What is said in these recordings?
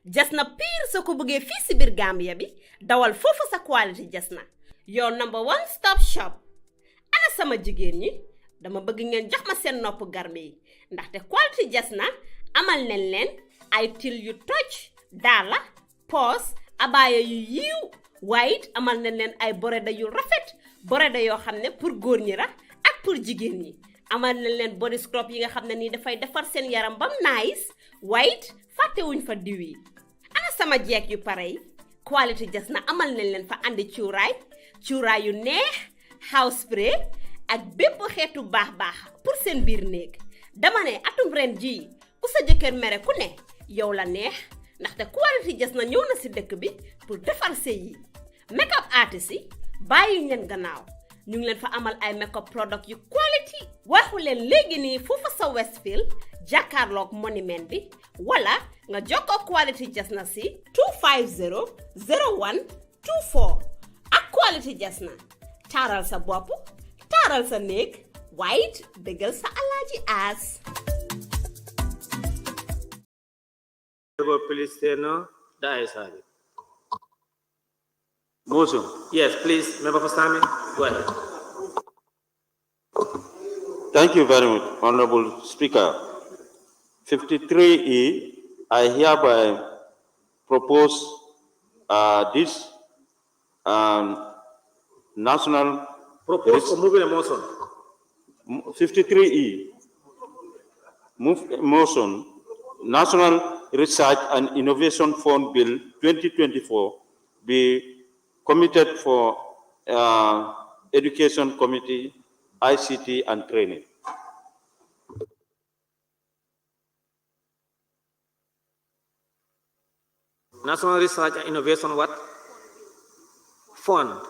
Jasna pire soo ko bëggee fii si biir Gambia bi dawal foofu sa quality Jasna your number one stop shop. Ana sama jigéen ñi dama bëgg ngeen jox ma seen nopp garme yi ndaxte quality Jasna amal nañ leen ay til yu toj daala poos abaaya yu yiiw waaye it amal nañ leen ay boreda yu rafet boreda yoo xam ne pour góor ñi la ak pour jigéen ñi amal nañ leen body scrub yi nga xam ne nii dafay defar seen yaram bam nice waaye it fàttewuñ fa diw yi. Ana sama jeeg yu pare yi quality Jasna amal nañ leen fa andi cuuraay yu neex house spray ak bépp xeetu baax pour seen biir néeg dama ne atum ren jii ku sa jëkkër mere ku ne yow la neex ndaxte quality Jasna ñëw na si dëkk bi pour defar sëy yi. Makeup artist yi bàyyi leen gannaaw ñu ngi leen fa amal ay makeup product yu quality waxu leen léegi nii foofu sa Westfield jàkkaarloog monument bi wala nga jokkoo quality Jasna si 250 01 24 ak quality Jasna taaral sa bopp taaral sa néeg waaye it bégal sa alaaji aas. Please say no. That is how. Motion. Yes, please. Member for Sami, go ahead. Thank you very much, Honorable Speaker. 53E, I hereby propose this national... Propose or move a motion? 53E, move a motion, National Research and Innovation Fund Bill 2024 be committed for Education Committee, ICT and Training. National Research and Innovation what? Fund.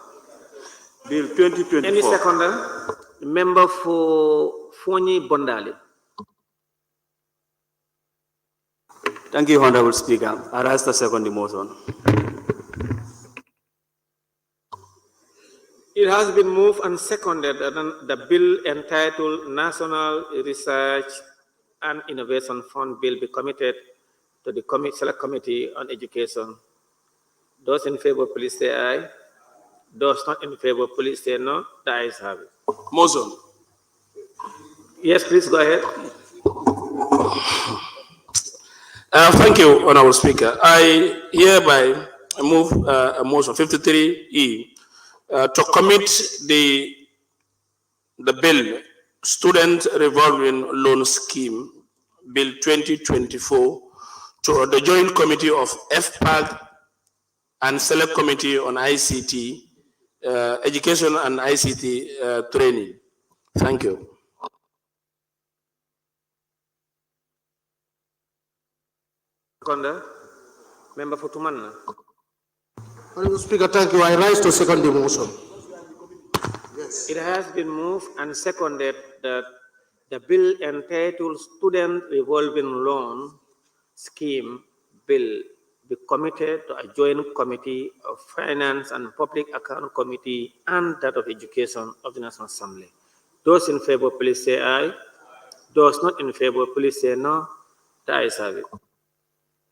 Bill 2024. Any seconder? Member for Foni Bondali. Thank you, Honorable Speaker. I rise to second the motion. It has been moved and seconded that the bill entitled National Research and Innovation Fund Bill be committed to the Select Committee on Education. Those in favor, please say aye. Those not in favor, please say no. The ayes have it. Motion. Yes, please go ahead. Thank you, Honorable Speaker. I hereby move a motion 53E to commit the bill Student Revolving Loan Scheme Bill 2024 to the Joint Committee of FPAG and Select Committee on ICT, Education and ICT Training. Thank you. Member for Tumanna. Honorable Speaker, thank you. I rise to second the motion. Yes. It has been moved and seconded that the bill entitled Student Revolving Loan Scheme Bill be committed to a joint committee of Finance and Public Account Committee and that of Education of the National Assembly. Those in favor, please say aye. Those not in favor, please say no. The ayes have it.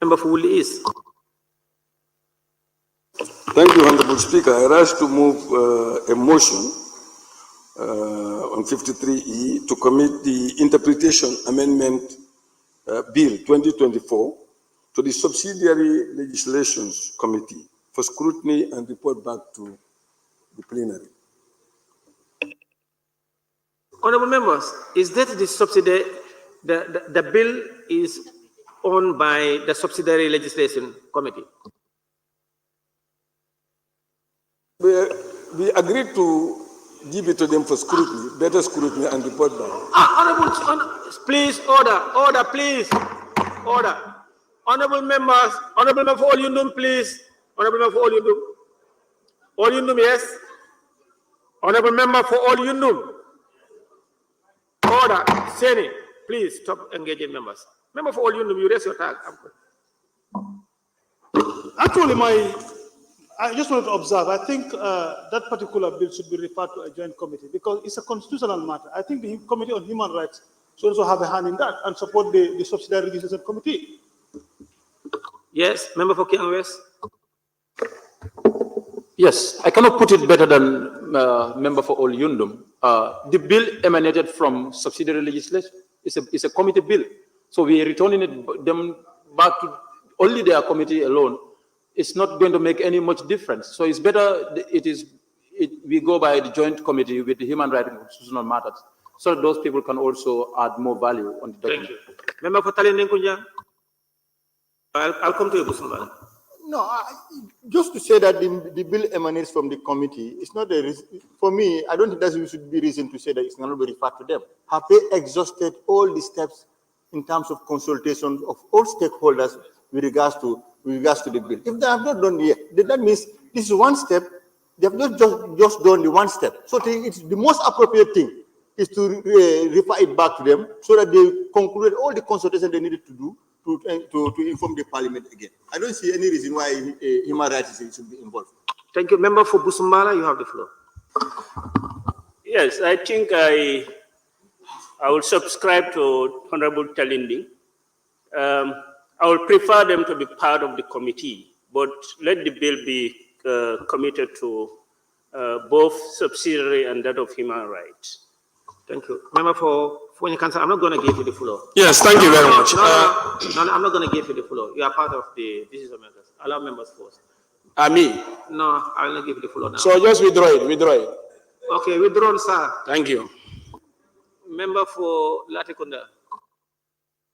Member for Woolly East. Thank you, Honorable Speaker. I rise to move a motion on 53E to commit the Interpretation Amendment Bill 2024 to the Subsidiary Legislations Committee for scrutiny and report back to the plenary. Honorable members, is that the subsidiary, the bill is owned by the Subsidiary Legislation Committee? We agreed to give it to them for scrutiny, better scrutiny and report back. Honorable, please, order, please, order. Honorable members, honorable member for all Yundum, please. Honorable member for all Yundum. All Yundum, yes. Honorable member for all Yundum. Order, Senate, please stop engaging members. Member for all Yundum, you raise your tag. Actually, I just wanted to observe, I think that particular bill should be referred to a joint committee because it's a constitutional matter. I think the Committee on Human Rights should also have a hand in that and support the Subsidiary Legislation Committee. Yes, member for Kiang West. Yes, I cannot put it better than member for Ol Yundum. The bill emanated from subsidiary legislation. It's a committee bill. So we are returning them back to only their committee alone. It's not going to make any much difference. So it's better we go by the joint committee with the Human Rights and Constitutional Matters, so that those people can also add more value on the document. Thank you. Member for Talinding Kunjang. I'll come to you, Busumbala. No, just to say that the bill emanates from the committee, it's not a reason. For me, I don't think that should be reason to say that it's not be referred to them. Have they exhausted all the steps in terms of consultation of all stakeholders with regards to the bill? If they have not done yet, then that means this is one step. They have not just done the one step. So it's the most appropriate thing is to refer it back to them so that they concluded all the consultation they needed to do to inform the parliament again. I don't see any reason why human rights should be involved. Thank you. Member for Busumbala, you have the floor. Yes, I think I will subscribe to Honorable Talinding. I would prefer them to be part of the committee, but let the bill be committed to both subsidiary and that of human rights. Thank you. Member for Fonyi-Kansa, I'm not going to give you the floor. Yes, thank you very much. No, I'm not going to give you the floor. You are part of the decision makers. Allow members first. Me? No, I will not give you the floor now. So just withdraw it. Okay, withdrawn, sir. Thank you. Member for Latikunda.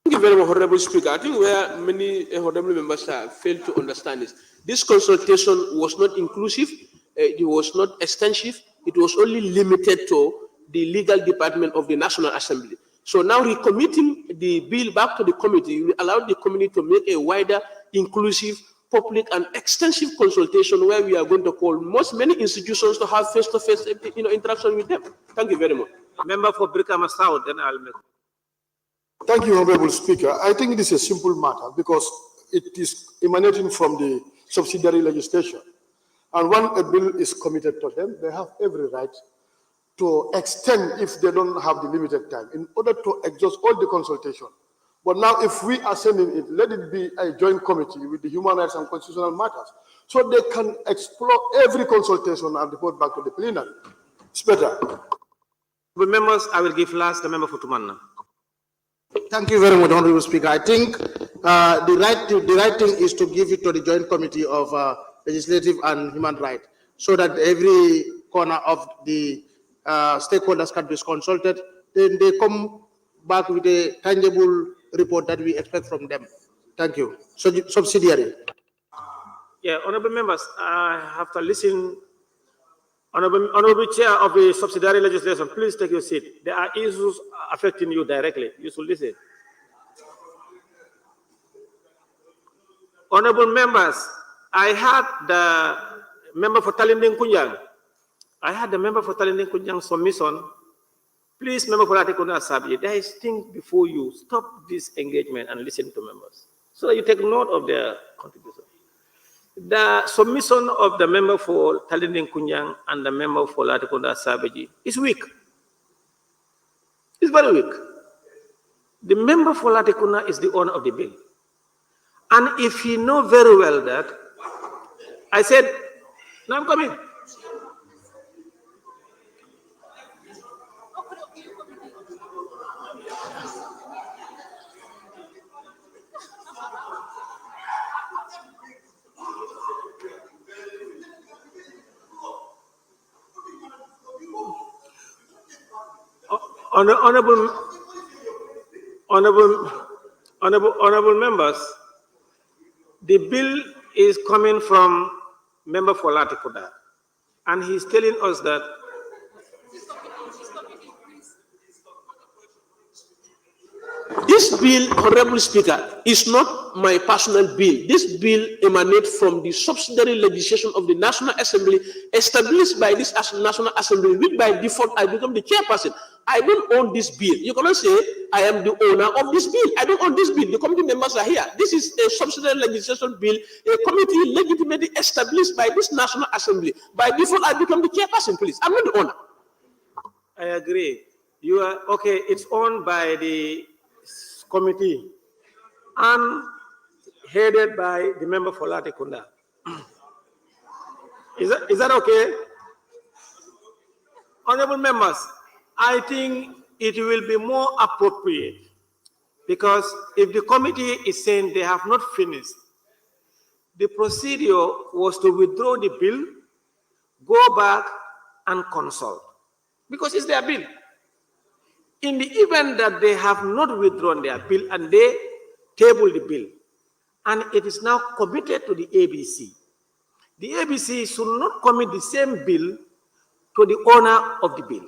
Thank you very much, Honorable Speaker. I think where many honorable members have failed to understand this consultation was not inclusive, it was not extensive, it was only limited to the legal department of the National Assembly. So now recommitting the bill back to the committee will allow the committee to make a wider, inclusive, public and extensive consultation where we are going to call many institutions to have face-to-face interaction with them. Thank you very much. Member for Brikama South, then I'll make. Thank you, Honorable Speaker. I think it is a simple matter because it is emanating from the subsidiary legislation. And when a bill is committed to them, they have every right to extend if they don't have the limited time in order to exhaust all the consultation. But now if we are sending it, let it be a joint committee with the Human Rights and Constitutional Matters so they can explore every consultation and report back to the plenary. It's better. But members, I will give last the member for Tumanna. Thank you very much, Honorable Speaker. I think the right thing is to give it to the Joint Committee of Legislative and Human Rights so that every corner of the stakeholders can be consulted. Then they come back with a tangible report that we expect from them. Thank you. So, subsidiary. Yeah, honorable members, I have to listen. Honorable Chair of the subsidiary legislation, please take your seat. There are issues affecting you directly. You should listen. Honorable members, I had the member for Talinding Kunjang. Submission. Please, member for Latikunda Sabi, there is things before you. Stop this engagement and listen to members so that you take note of their contribution. The submission of the member for Talinding Kunjang and the member for Latikunda Sabaji is weak. It's very weak. The member for Latikunda is the owner of the bill. And if he knows very well that, I said, now I'm coming. Honorable members, the bill is coming from member for Latikunda, and he's telling us that this bill, Honorable Speaker, is not my personal bill. This bill emanates from the subsidiary legislation of the National Assembly established by this National Assembly, which by default I become the chairperson. I don't own this bill. You cannot say I am the owner of this bill. I don't own this bill. The committee members are here. This is a subsidiary legislation bill, a committee legitimately established by this National Assembly. By default, I become the chairperson, please. I'm not the owner. I agree. You are okay. It's owned by the committee, and headed by the member for Latikunda. Is that okay? Honorable members, I think it will be more appropriate, because if the committee is saying they have not finished, the procedure was to withdraw the bill, go back and consult, because it's their bill. In the event that they have not withdrawn their bill and they table the bill, and it is now committed to the ABC should not commit the same bill to the owner of the bill.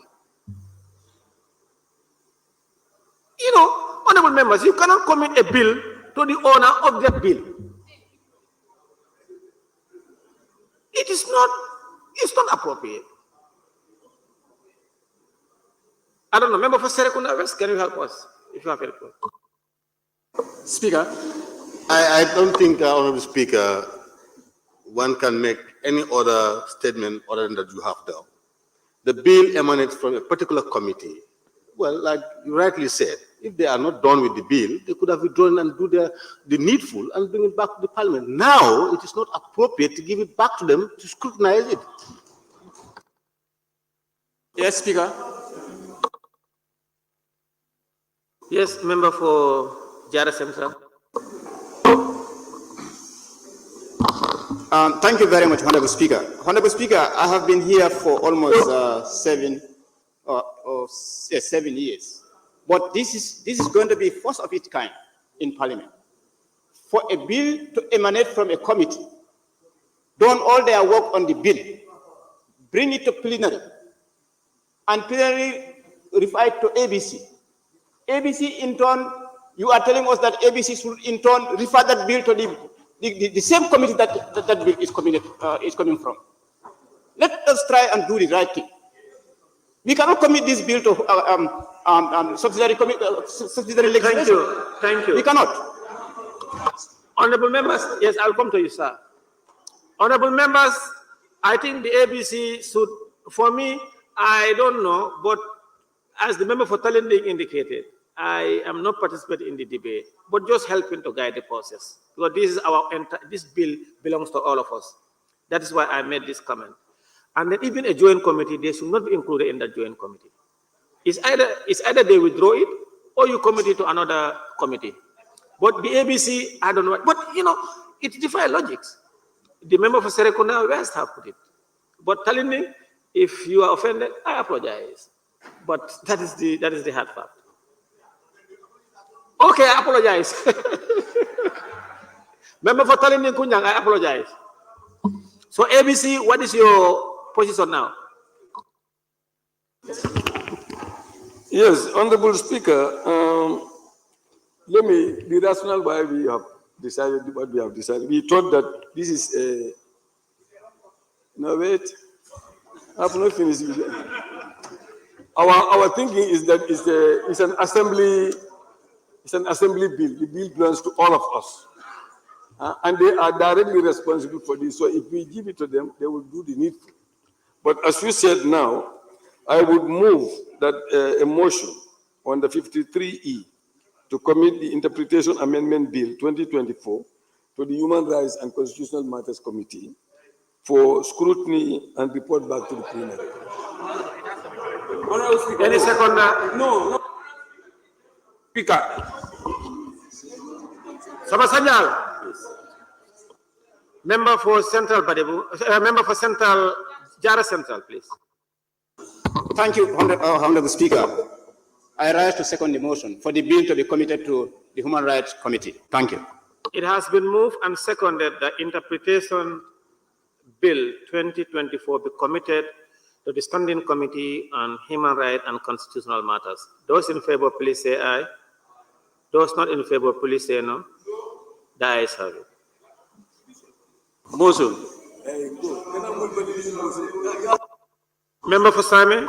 You know, honorable members, you cannot commit a bill to the owner of that bill. It's not appropriate. I don't know, member for Serekunda West, can you help us if you have help? Speaker, I don't think, Honorable Speaker, one can make any other statement other than that you have done. The bill emanates from a particular committee. Well, like you rightly said, if they are not done with the bill, they could have withdrawn and do the needful and bring it back to the parliament. Now, it is not appropriate to give it back to them to scrutinize it. Yes, Speaker. Yes, member for Jara Central. Thank you very much, Honorable Speaker. Honorable Speaker, I have been here for almost 7 years. But this is going to be first of its kind in Parliament. For a bill to emanate from a committee, done all their work on the bill, bring it to plenary, and plenary refer it to ABC. ABC in turn, you are telling us that ABC should in turn refer that bill to the same committee that bill is coming from. Let us try and do the right thing. We cannot commit this bill to subsidiary legislation. Thank you. We cannot. Honorable members, yes, I'll come to you, sir. Honorable members, I think the ABC should, for me, I don't know, but as the member for Talending indicated, I am not participating in the debate, but just helping to guide the process. Because this bill belongs to all of us. That is why I made this comment. And then even a joint committee, they should not be included in that joint committee. It's either they withdraw it or you commit it to another committee. But the ABC, I don't know. But, you know, it defies logics. The member for Serekunda West have put it. But telling me, if you are offended, I apologize. But that is the hard fact. Okay, I apologize. Member for Talinding Kunyang, I apologize. So ABC, what is your position now? Yes, Honorable Speaker, the rationale why we have decided what we have decided. We thought that this is no, wait, I have not finished with it. Our thinking is that it's an assembly bill. The bill belongs to all of us. And they are directly responsible for this. So if we give it to them, they will do the needful. But as you said now, I would move that a motion on the 53E to commit the Interpretation Amendment Bill 2024 to the Human Rights and Constitutional Matters Committee for scrutiny and report back to the plenary. Any second? No. Speaker. Sabasanyal. Member for Central Badebu, member for Central, Jara Central, please. Thank you, Honorable Speaker. I rise to second the motion for the bill to be committed to the Human Rights Committee. Thank you. It has been moved and seconded that Interpretation Bill 2024 be committed to the Standing Committee on Human Rights and Constitutional Matters. Those in favor, please say aye. Those not in favor, please say no. The ayes have it. Motion. Member for Sami.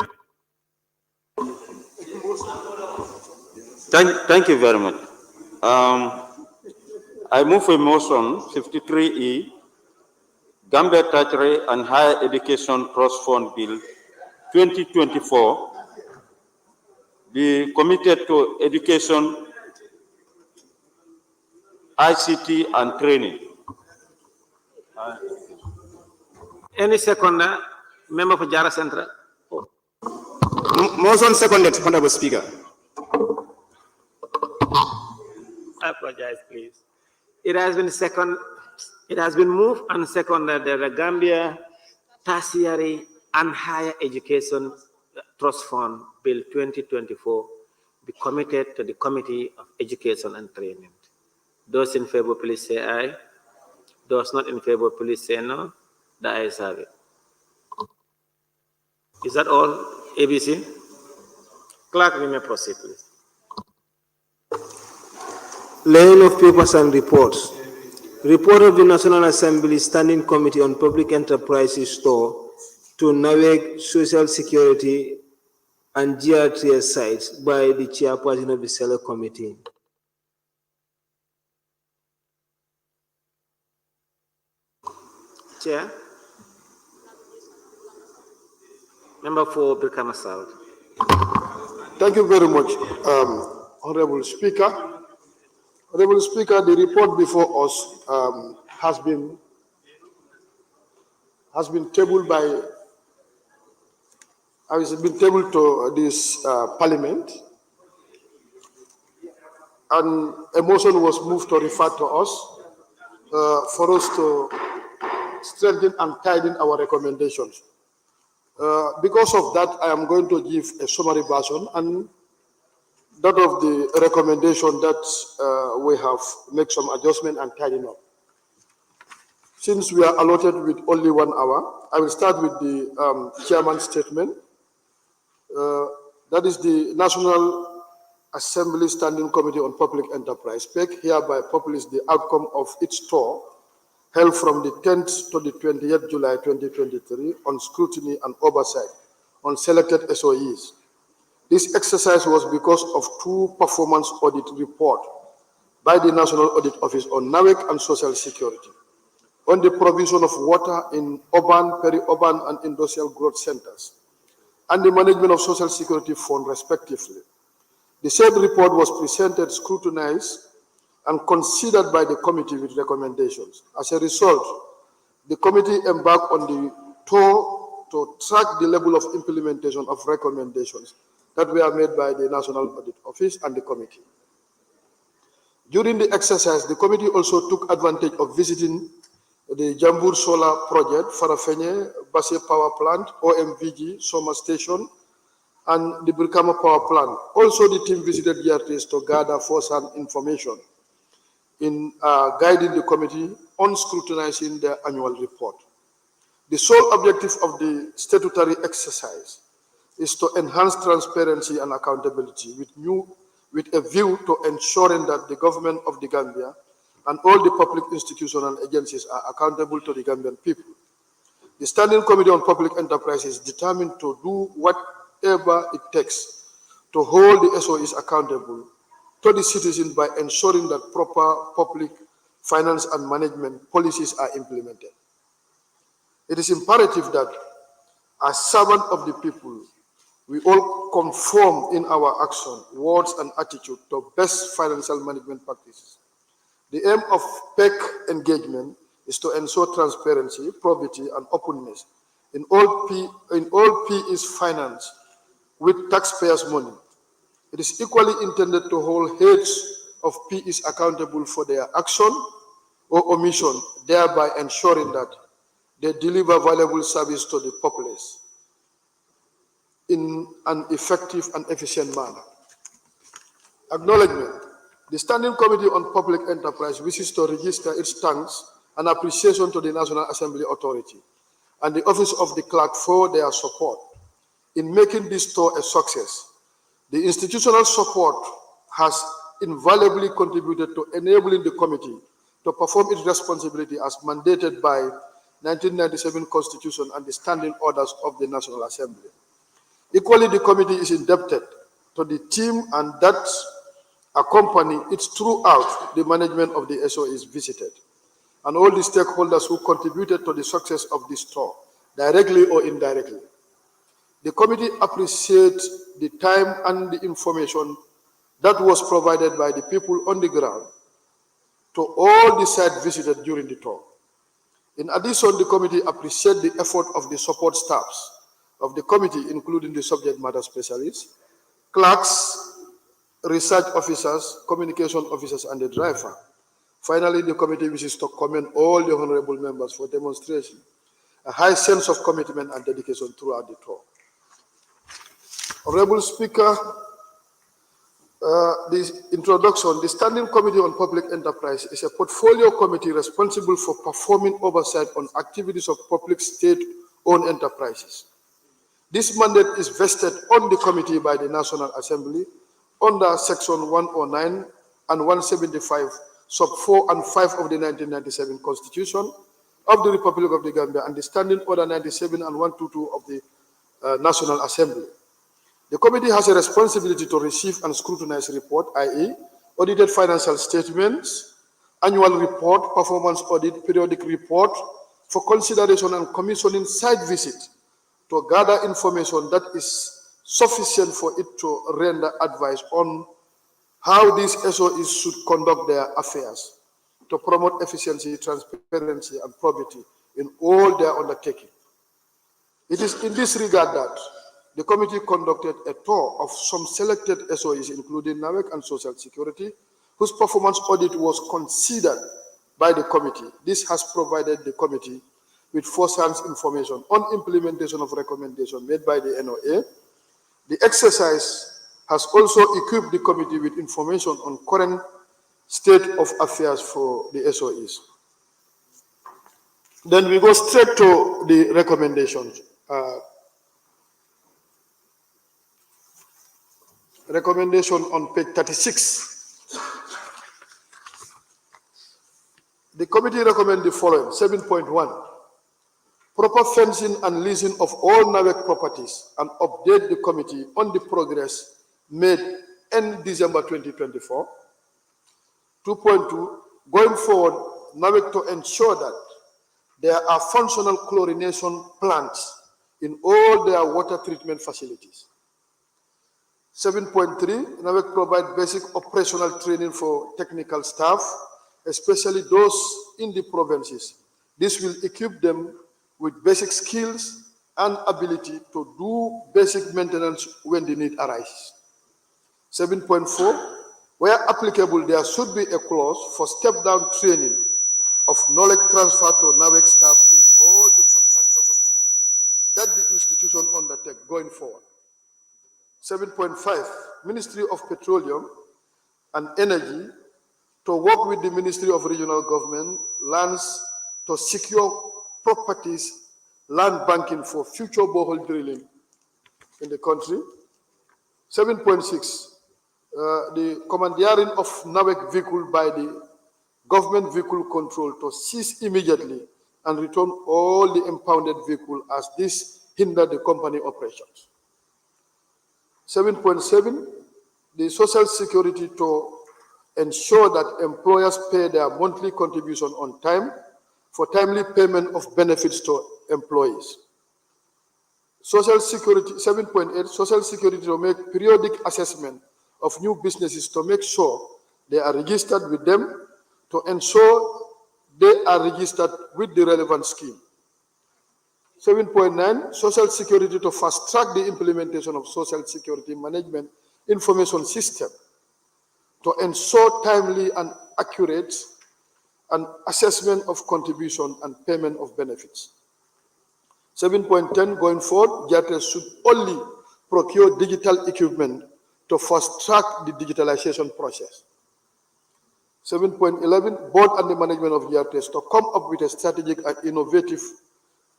Thank you very much. I move a motion 53E, Gambia Tertiary and Higher Education Trust Fund Bill 2024 be committed to education ICT and training. Any seconder? Member for Jara Central? Motion seconded, Honorable Speaker. I apologize, please. It has been moved and seconded that the Gambia Tertiary and Higher Education Trust Fund Bill 2024 be committed to the Committee of Education and Training. Those in favor, please say aye. Those not in favor, please say no. The ayes have it. Is that all, ABC? Clerk, we may proceed, please. Laying of papers and reports. Report of the National Assembly Standing Committee on Public Enterprises Store to NAWEG Social Security and GRTS sites by the chairperson of the Select Committee. Chair. Member for Brikama South. Thank you very much, Honorable Speaker. Honorable Speaker, the report before us has been tabled to this Parliament, and a motion was moved to refer to us for us to strengthen and tighten our recommendations. Because of that, I am going to give a summary version and that of the recommendation that we have made some adjustment and tidying up. Since we are allotted with only 1 hour, I will start with the chairman's statement. That is the National Assembly Standing Committee on Public Enterprise, PEC, hereby publish the outcome of its tour held from the 10th to the 20th July 2023 on scrutiny and oversight on selected SOEs. This exercise was because of 2 performance audit reports by the National Audit Office on NAWEG and Social Security on the provision of water in urban, peri-urban, and industrial growth centers and the management of Social Security Fund, respectively. The said report was presented, scrutinized, and considered by the committee with recommendations. As a result, the committee embarked on the tour to track the level of implementation of recommendations that were made by the National Audit Office and the committee. During the exercise, the committee also took advantage of visiting the Jambur Solar Project, Farafenye, Basse Power Plant, OMVG, Soma Station, and the Brikama Power Plant. Also, the team visited GRTS to gather first-hand information in guiding the committee on scrutinizing their annual report. The sole objective of the statutory exercise is to enhance transparency and accountability with a view to ensuring that the government of the Gambia and all the public institutions and agencies are accountable to the Gambian people. The Standing Committee on Public Enterprise is determined to do whatever it takes to hold the SOEs accountable to the citizens by ensuring that proper public finance and management policies are implemented. It is imperative that as servants of the people, we all conform in our action, words, and attitude to best financial management practices. The aim of PEC engagement is to ensure transparency, probity, and openness in all PE's finance with taxpayers' money. It is equally intended to hold heads of PEs accountable for their action or omission, thereby ensuring that they deliver valuable service to the populace in an effective and efficient manner. Acknowledgement. The Standing Committee on Public Enterprise wishes to register its thanks and appreciation to the National Assembly Authority and the Office of the Clerk for their support in making this tour a success. The institutional support has invaluably contributed to enabling the committee to perform its responsibility as mandated by 1997 Constitution and the standing orders of the National Assembly. Equally, the committee is indebted to the team and that accompany it throughout the management of the SOEs visited, and all the stakeholders who contributed to the success of this tour, directly or indirectly. The committee appreciates the time and the information that was provided by the people on the ground to all the sites visited during the tour. In addition, the committee appreciates the effort of the support staffs of the committee, including the subject matter specialists, clerks, research officers, communication officers, and the driver. Finally, the committee wishes to commend all the honorable members for demonstrating a high sense of commitment and dedication throughout the tour. Honorable Speaker, the introduction, the Standing Committee on Public Enterprise is a portfolio committee responsible for performing oversight on activities of public state-owned enterprises. This mandate is vested on the committee by the National Assembly under Section 109 and 175, Sub 4 and 5 of the 1997 Constitution of the Republic of the Gambia and the Standing Order 97 and 122 of the National Assembly. The committee has a responsibility to receive and scrutinize report, i.e., audited financial statements, annual report, performance audit, periodic report, for consideration and commissioning site visit to gather information that is sufficient for it to render advice on how these SOEs should conduct their affairs to promote efficiency, transparency, and probity in all their undertaking. It is in this regard that the committee conducted a tour of some selected SOEs, including NAWEC and Social Security, whose performance audit was considered by the committee. This has provided the committee with first-hand information on implementation of recommendations made by the NOA. The exercise has also equipped the committee with information on current state of affairs for the SOEs. Then we go straight to the recommendations. Recommendation on page 36. The committee recommends the following. 7.1. Proper fencing and leasing of all NAWEC properties and update the committee on the progress made in December 2024. 2.2. Going forward, NAWEC to ensure that there are functional chlorination plants in all their water treatment facilities. 7.3, NAWEC provide basic operational training for technical staff, especially those in the provinces. This will equip them with basic skills and ability to do basic maintenance when the need arises. 7.4, where applicable, there should be a clause for step-down training of knowledge transfer to NAWEC staff in all the contract documents that the institution undertake going forward. 7.5, Ministry of Petroleum and Energy to work with the Ministry of Regional Government, Lands to secure properties, land banking for future borehole drilling in the country. 7.6, the commandeering of NAWEC vehicle by the Government Vehicle Control to cease immediately and return all the impounded vehicle as this hinder the company operations. 7.7, the Social Security to ensure that employers pay their monthly contribution on time for timely payment of benefits to employees. Social Security, 7.8, Social Security to make periodic assessment of new businesses to make sure they are registered with them, to ensure they are registered with the relevant scheme. 7.9, Social Security to fast-track the implementation of Social Security Management Information System to ensure timely and accurate and assessment of contribution and payment of benefits. 7.10, going forward, GRTS should only procure digital equipment to fast-track the digitalization process. 7.11, board and the management of GRTS to come up with a strategic and innovative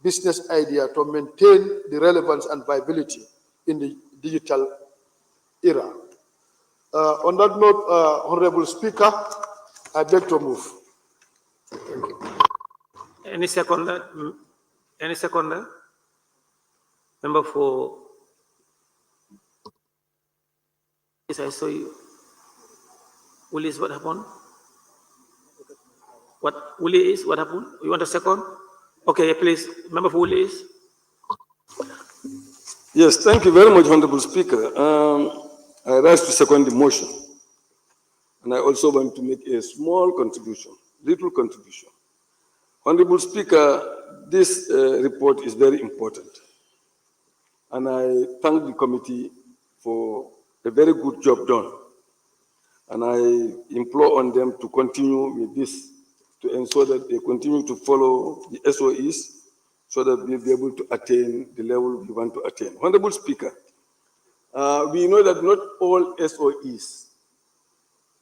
business idea to maintain the relevance and viability in the digital era. On that note, Honorable Speaker, I beg to move. Thank you. Any seconder? Any seconder? Member for... Yes, I saw you. Willis, what happened? What Willis, what happened? You want a second? Okay, please. Member for Willis. Yes, thank you very much, Honorable Speaker. I rise to second the motion. And I also want to make a small contribution, little contribution. Honorable Speaker, this report is very important. And I thank the committee for a very good job done. And I implore on them to continue with this, to ensure that they continue to follow the SOEs so that we'll be able to attain the level we want to attain. Honorable Speaker, we know that not all SOEs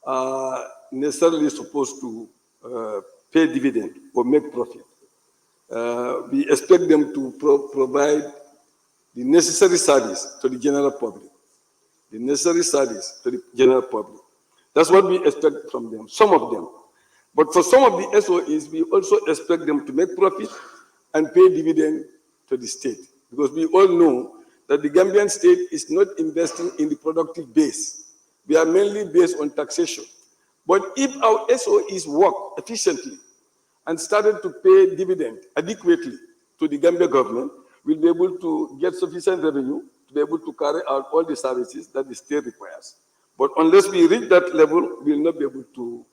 are necessarily supposed to pay dividend or make profit. We expect them to provide the necessary service to the general public. The necessary service to the general public. That's what we expect from them, some of them. But for some of the SOEs, we also expect them to make profit and pay dividend to the state. Because we all know that the Gambian state is not investing in the productive base. We are mainly based on taxation. But if our SOEs work efficiently and started to pay dividend adequately to the Gambia government, we'll be able to get sufficient revenue to be able to carry out all the services that the state requires. But unless we reach that level, we'll not be able to,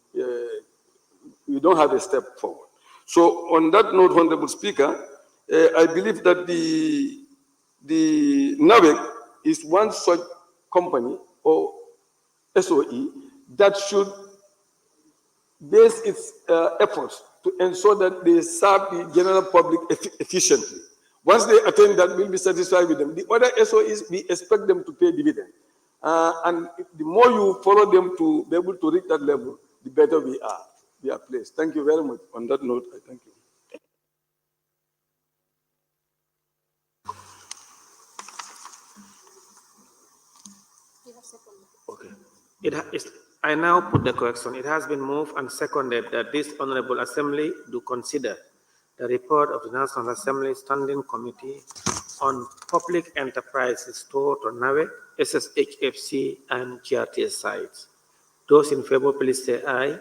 we don't have a step forward. So on that note, Honorable Speaker, I believe that the NAVEC is one such company or SOE that should base its efforts to ensure that they serve the general public efficiently. Once they attain that, we'll be satisfied with them. The other SOEs, we expect them to pay dividend. And the more you follow them to be able to reach that level, the better we are placed. Thank you very much. On that note, I thank you. Okay. I now put the correction. It has been moved and seconded that this Honorable Assembly do consider the report of the National Assembly Standing Committee on Public Enterprises toward NAVEC, SSHFC, and GRTS sites. Those in favor, please say aye.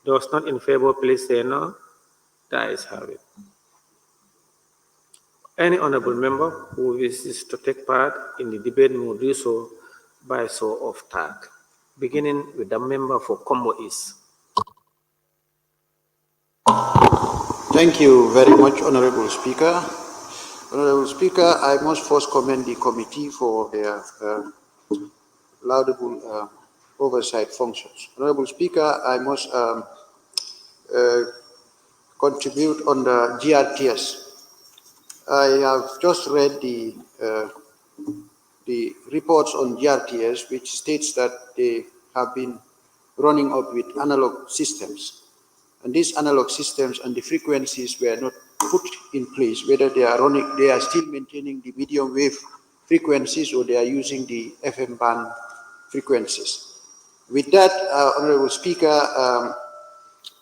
Those not in favor, please say no. The ayes have it. Any honorable member who wishes to take part in the debate will do so by show of tag, beginning with the member for Combo East. Thank you very much, Honorable Speaker. Honorable Speaker, I must first commend the committee for their laudable oversight functions. Honorable Speaker, I must contribute on the GRTS. I have just read the reports on GRTS, which states that they have been running up with analog systems. And these analog systems and the frequencies were not put in place, whether they are still maintaining the medium wave frequencies or they are using the FM band frequencies. With that, Honorable Speaker,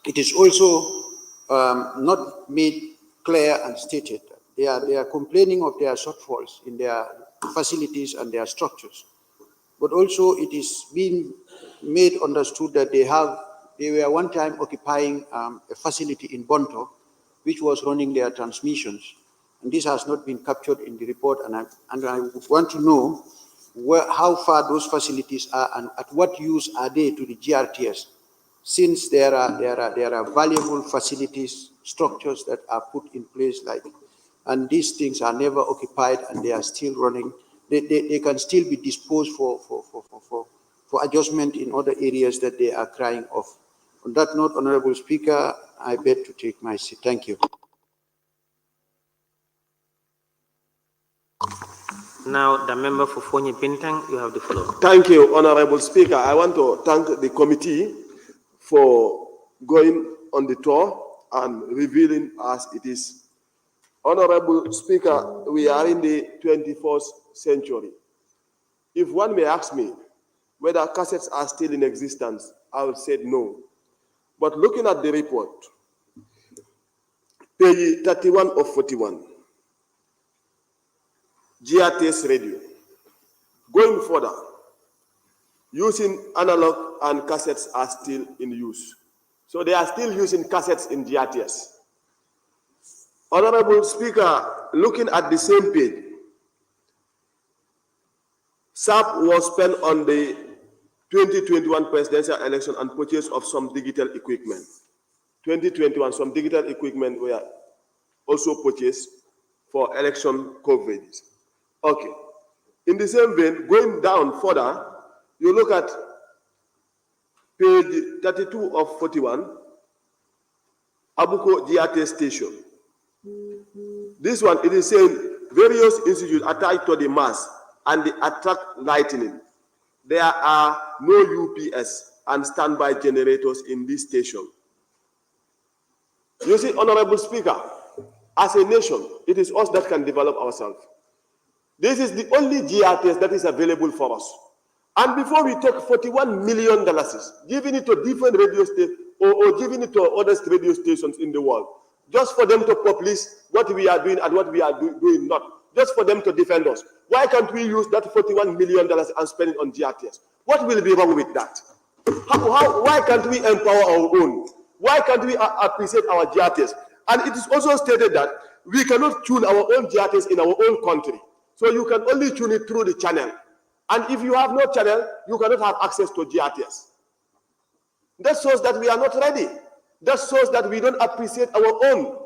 it is also not made clear and stated. They are complaining of their shortfalls in their facilities and their structures. But also it is being made understood that they were one time occupying a facility in Bonto, which was running their transmissions. And this has not been captured in the report, and I would want to know how far those facilities are and at what use are they to the GRTS, since there are valuable facilities, structures that are put in place, and these things are never occupied and they are still running. They can still be disposed for adjustment in other areas that they are crying of. On that note, Honorable Speaker, I beg to take my seat. Thank you. Now, the member for Fonyi Bintang, you have the floor. Thank you, Honorable Speaker. I want to thank the committee for going on the tour and revealing as it is. Honorable Speaker, we are in the 21st century. If one may ask me whether cassettes are still in existence, I would say no. But looking at the report, page 31 of 41, GRTS radio, going further, using analog and cassettes are still in use. So they are still using cassettes in GRTS. Honorable Speaker, looking at the same page, SAP was spent on the 2021 presidential election and purchase of some digital equipment. 2021, some digital equipment were also purchased for election coverage. Okay. In the same vein, going down further, you look at page 32 of 41, Abuko GRT station. This one, it is saying various institutes attached to the mast and the attract lightning. There are no UPS and standby generators in this station. You see, Honorable Speaker, as a nation, it is us that can develop ourselves. This is the only GRTS that is available for us. And before we take $41 million, giving it to different radio stations or giving it to other radio stations in the world, just for them to publish what we are doing and what we are doing not, just for them to defend us. Why can't we use that $41 million and spend it on GRTS? What will be wrong with that? Why can't we empower our own? Why can't we appreciate our GRTS? And it is also stated that we cannot tune our own GRTS in our own country. So you can only tune it through the channel. And if you have no channel, you cannot have access to GRTS. That shows that we are not ready. That shows that we don't appreciate our own.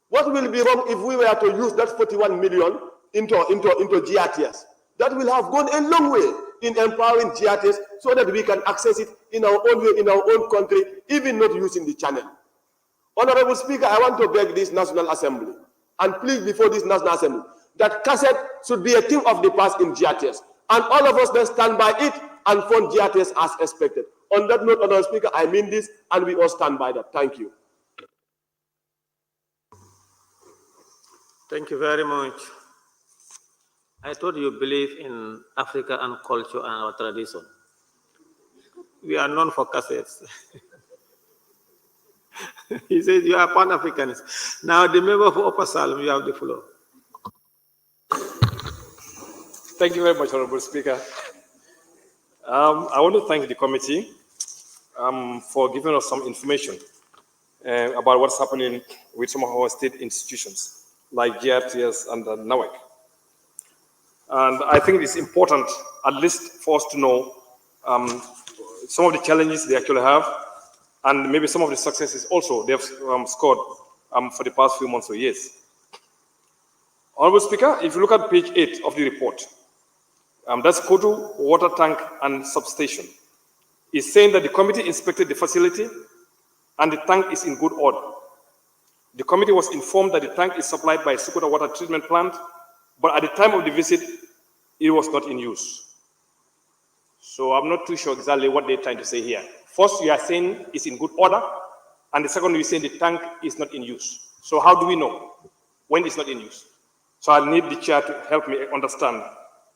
What will be wrong if we were to use that 41 million into GRTS? That will have gone a long way in empowering GRTS so that we can access it in our own way, in our own country, even not using the channel. Honorable Speaker, I want to beg this National Assembly, and please before this National Assembly, that cassette should be a thing of the past in GRTS. And all of us then stand by it and fund GRTS as expected. On that note, Honorable Speaker, I mean this, and we all stand by that. Thank you. Thank you very much. I thought you believe in Africa and culture and our tradition. We are known for cassettes. He says you are Pan-Africanist. Now the member for Upper Salem, you have the floor. Thank you very much, Honorable Speaker. I want to thank the committee for giving us some information about what's happening with some of our state institutions, like GRTS and NAWEC. And I think it's important, at least for us to know some of the challenges they actually have, and maybe some of the successes also they have scored for the past few months or years. Honorable Speaker, if you look at page 8 of the report, that's Kodu Water Tank and Substation. It's saying that the committee inspected the facility and the tank is in good order. The committee was informed that the tank is supplied by Sukuta Water Treatment Plant, but at the time of the visit, it was not in use. So I'm not too sure exactly what they're trying to say here. First, you are saying it's in good order, and the second, you're saying the tank is not in use. So how do we know when it's not in use? So I need the chair to help me understand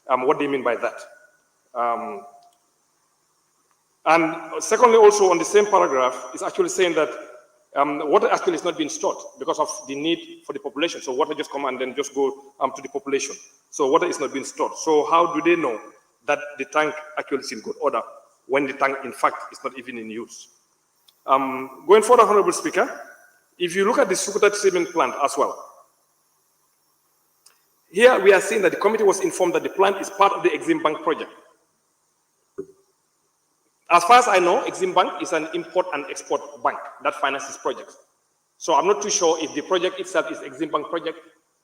what they mean by that. And secondly, also on the same paragraph, it's actually saying that water actually is not being stored because of the need for the population. So water just come and then just go to the population. So water is not being stored. So how do they know that the tank actually is in good order when the tank, in fact, is not even in use? Going further, Honorable Speaker, if you look at the Sukuta Treatment Plant as well, here we are seeing that the committee was informed that the plant is part of the Exim Bank project. As far as I know, Exim Bank is an import and export bank that finances projects. So I'm not too sure if the project itself is Exim Bank project,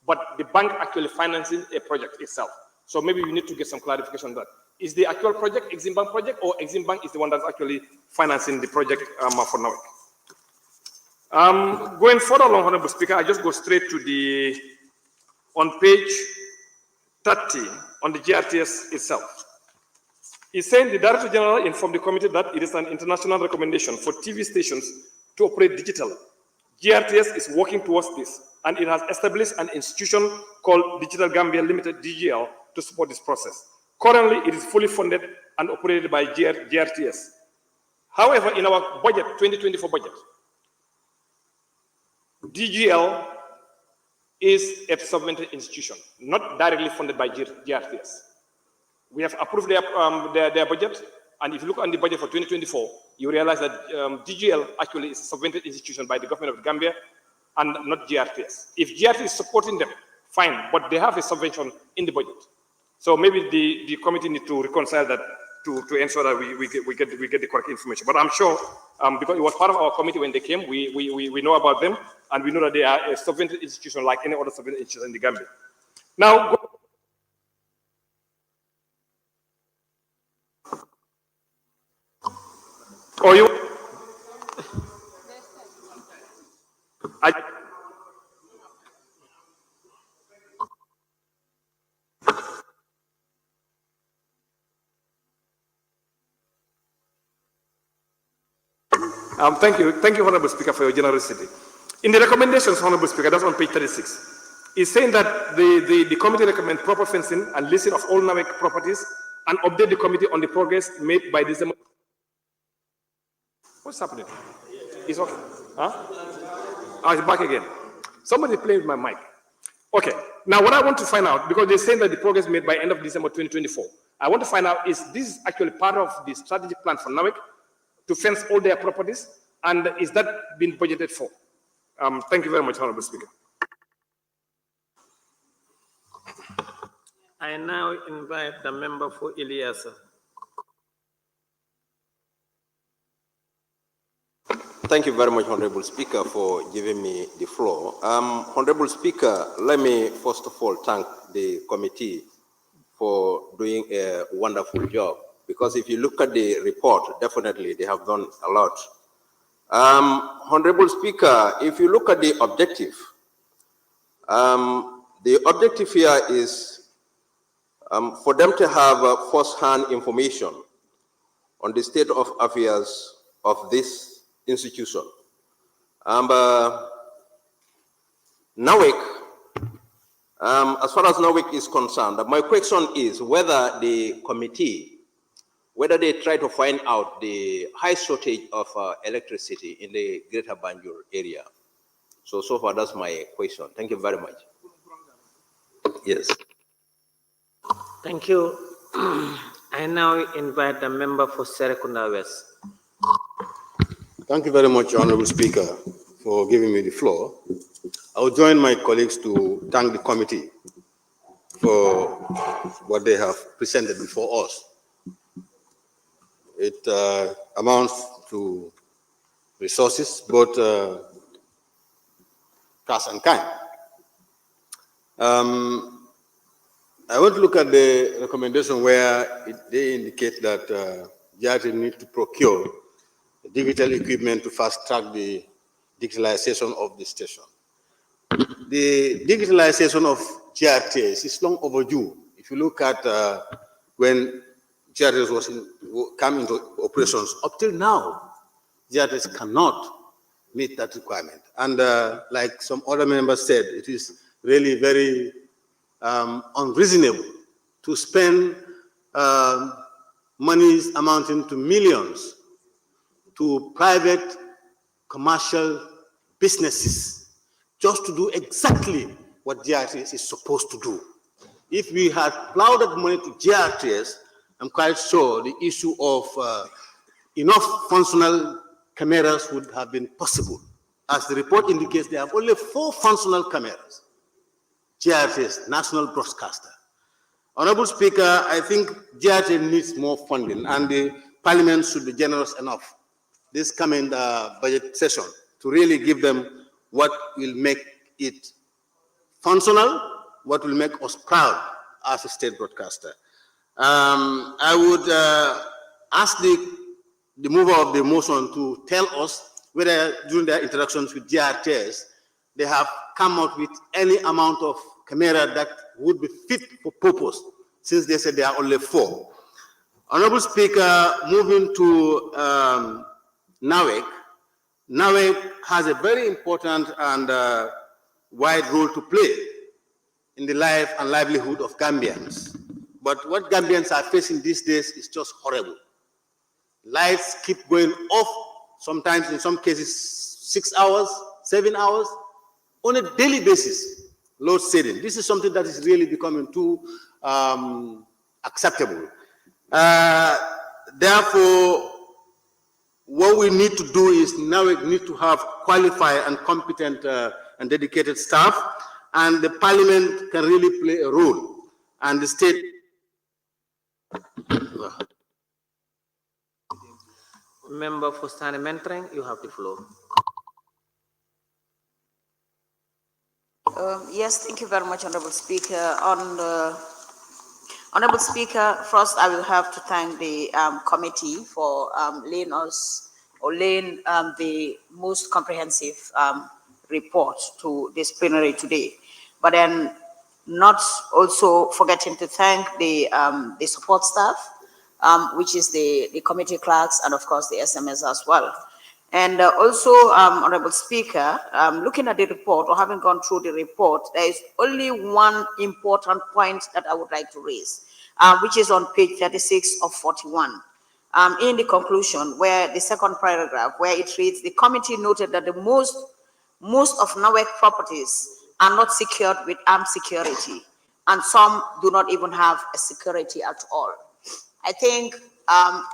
but the bank actually financing a project itself. So maybe we need to get some clarification on that. Is the actual project Exim Bank project, or Exim Bank is the one that's actually financing the project for NAWEC? Going further along, Honorable Speaker, I just go straight to the, on page 30, on the GRTS itself. He's saying the Director General informed the committee that it is an international recommendation for TV stations to operate digitally. GRTS is working towards this, and it has established an institution called Digital Gambia Limited, DGL, to support this process. Currently, it is fully funded and operated by GRTS. However, in our budget, 2024 budget, DGL is a subvented institution, not directly funded by GRTS. We have approved their budget, and if you look on the budget for 2024, you realize that DGL actually is a subvented institution by the government of Gambia and not GRTS. If GRTS is supporting them, fine, but they have a subvention in the budget. So maybe the committee need to reconcile that to ensure that we get the correct information. But I'm sure, because it was part of our committee when they came, we know about them, and we know that they are a sovereign institution like any other sovereign institution in the Gambia. Now, or you, thank you, Honorable Speaker, for your generosity. In the recommendations, Honorable Speaker, that's on page 36, it's saying that the committee recommends proper fencing and listing of all NAWEC properties and update the committee on the progress made by December. What's happening? It's okay. Huh? Oh, it's back again. Somebody played with my mic. Okay. Now, what I want to find out, because they're saying that the progress made by end of December 2024, I want to find out, is this actually part of the strategic plan for NAWEC to fence all their properties, and is that been budgeted for? Thank you very much, Honorable Speaker. I now invite the member for Ilyasa. Thank you very much, Honorable Speaker, for giving me the floor. Honorable Speaker, let me first of all thank the committee for doing a wonderful job, because if you look at the report, definitely they have done a lot. Honorable Speaker, if you look at the objective here is for them to have first-hand information on the state of affairs of this institution. NAWEC, as far as NAWEC is concerned, my question is whether the committee, whether they try to find out the high shortage of electricity in the greater Banjul area. So far, that's my question. Thank you very much. Yes. Thank you. I now invite the member for Serekunda West. Thank you very much, Honorable Speaker, for giving me the floor. I will join my colleagues to thank the committee for what they have presented before us. It amounts to resources, both cash and kind. I want to look at the recommendation where they indicate that GRT need to procure digital equipment to fast-track the digitalization of the station. The digitalization of GRTS is long overdue. If you look at when GRTS came into operations, up till now, GRTS cannot meet that requirement. And like some other members said, it is really very unreasonable to spend monies amounting to millions to private commercial businesses just to do exactly what GRTS is supposed to do. If we had plowed that money to GRTS, I'm quite sure the issue of enough functional cameras would have been possible. As the report indicates, there are only 4 functional cameras. GRTS, National Broadcaster. Honorable Speaker, I think GRTS needs more funding, and the Parliament should be generous enough this coming budget session to really give them what will make it functional, what will make us proud as a state broadcaster. I would ask the mover of the motion to tell us whether during their interactions with GRTS, they have come out with any amount of camera that would be fit for purpose, since they said there are only 4. Honorable Speaker, moving to NAWEC. NAWEC has a very important and wide role to play in the life and livelihood of Gambians. But what Gambians are facing these days is just horrible. Lights keep going off, sometimes in some cases 6 hours, 7 hours, on a daily basis, load shedding. This is something that is really becoming too acceptable. Therefore, what we need to do is now we need to have qualified and competent and dedicated staff, and the Parliament can really play a role, and the state. Member for Stani Mentreng, you have the floor. Yes, thank you very much, Honorable Speaker. Honorable Speaker, first I will have to thank the committee for laying the most comprehensive report to this plenary today. But then not also forgetting to thank the support staff, which is the committee clerks and of course the SMS as well. And also, Honorable Speaker, looking at the report or having gone through the report, there is only one important point that I would like to raise, which is on page 36 of 41. In the conclusion, where the second paragraph, where it reads, the committee noted that the most of NAWEC properties are not secured with armed security, and some do not even have a security at all. I think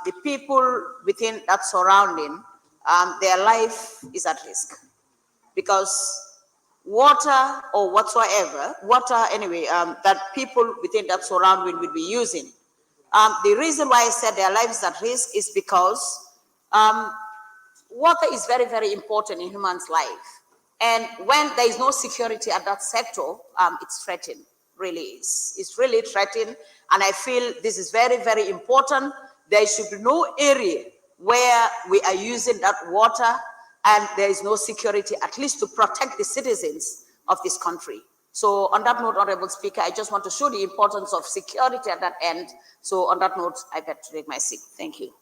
the people within that surrounding, their life is at risk, because water or whatsoever, that people within that surrounding will be using. The reason why I said their life is at risk is because water is very, very important in human's life. And when there is no security at that sector, it's threatened, really is. It's really threatened. And I feel this is very, very important. There should be no area where we are using that water and there is no security, at least to protect the citizens of this country. So on that note, Honorable Speaker, I just want to show the importance of security at that end. So on that note, I get to take my seat. Thank you.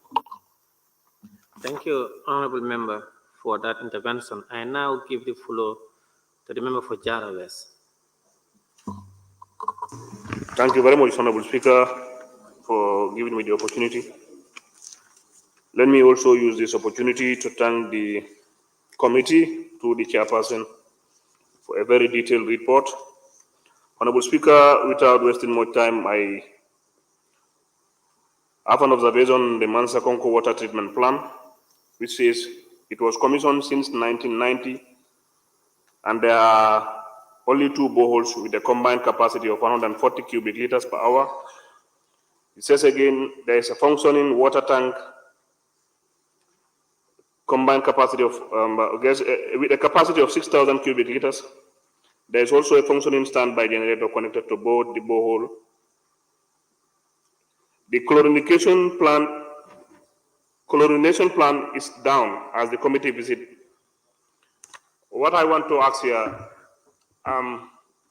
Thank you, Honorable Member, for that intervention. I now give the floor to the member for Jara West. Thank you very much, Honorable Speaker, for giving me the opportunity. Let me also use this opportunity to thank the committee, through the chairperson, for a very detailed report. Honorable Speaker, without wasting more time, I have an observation on the Mansa Konko Water Treatment Plan, which says it was commissioned since 1990, and there are only 2 boreholes with a combined capacity of 140 cubic liters per hour. It says again, there is a functioning water tank, combined capacity of, with a capacity of 6,000 cubic liters. There is also a functioning standby generator connected to both the borehole. The chlorination plan is down as the committee visit. What I want to ask here,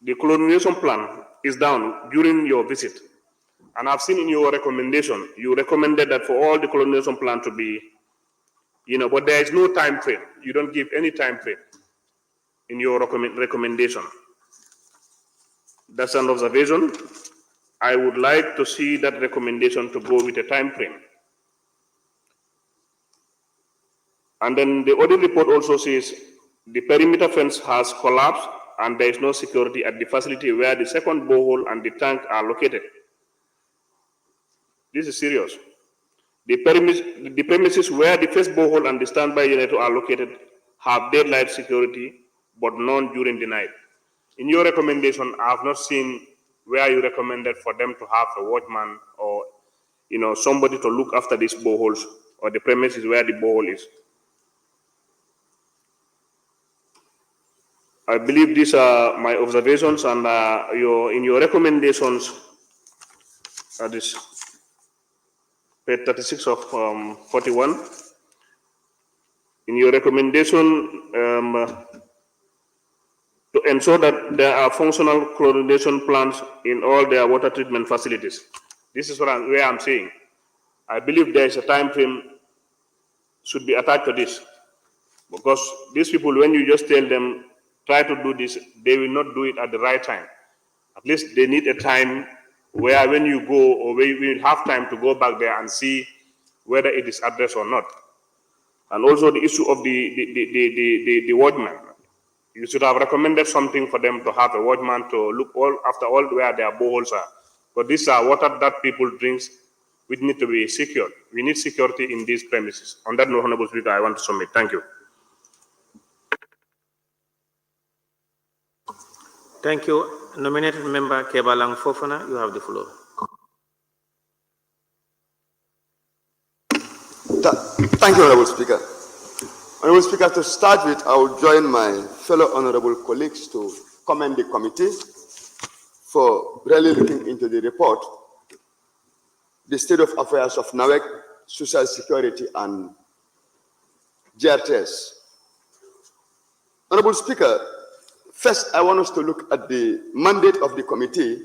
the chlorination plan is down during your visit. And I've seen in your recommendation, you recommended that for all the chlorination plan to be, but there is no time frame. You don't give any time frame in your recommendation. That's an observation. I would like to see that recommendation to go with a time frame. And then the audit report also says the perimeter fence has collapsed and there is no security at the facility where the second borehole and the tank are located. This is serious. The premises where the first borehole and the standby generator are located have daylight security, but none during the night. In your recommendation, I have not seen where you recommended for them to have a watchman or somebody to look after these boreholes or the premises where the borehole is. I believe these are my observations, and in your recommendations, this page 36 of 41, in your recommendation to ensure that there are functional chlorination plants in all their water treatment facilities. This is where I'm saying. I believe there is a time frame should be attached to this, because these people, when you just tell them, try to do this, they will not do it at the right time. At least they need a time where when you go, or we will have time to go back there and see whether it is addressed or not. And also the issue of the watchman. You should have recommended something for them to have a watchman to look after all where their boreholes are. But these are water that people drink, which need to be secured. We need security in these premises. On that note, Honorable Speaker, I want to submit. Thank you. Thank you. Nominated member Kebalang Fofana, you have the floor. Thank you, Honorable Speaker. Honorable Speaker, to start with, I will join my fellow honorable colleagues to commend the committee for really looking into the report, the state of affairs of NAWEC, Social Security, and GRTS. Honorable Speaker, first I want us to look at the mandate of the committee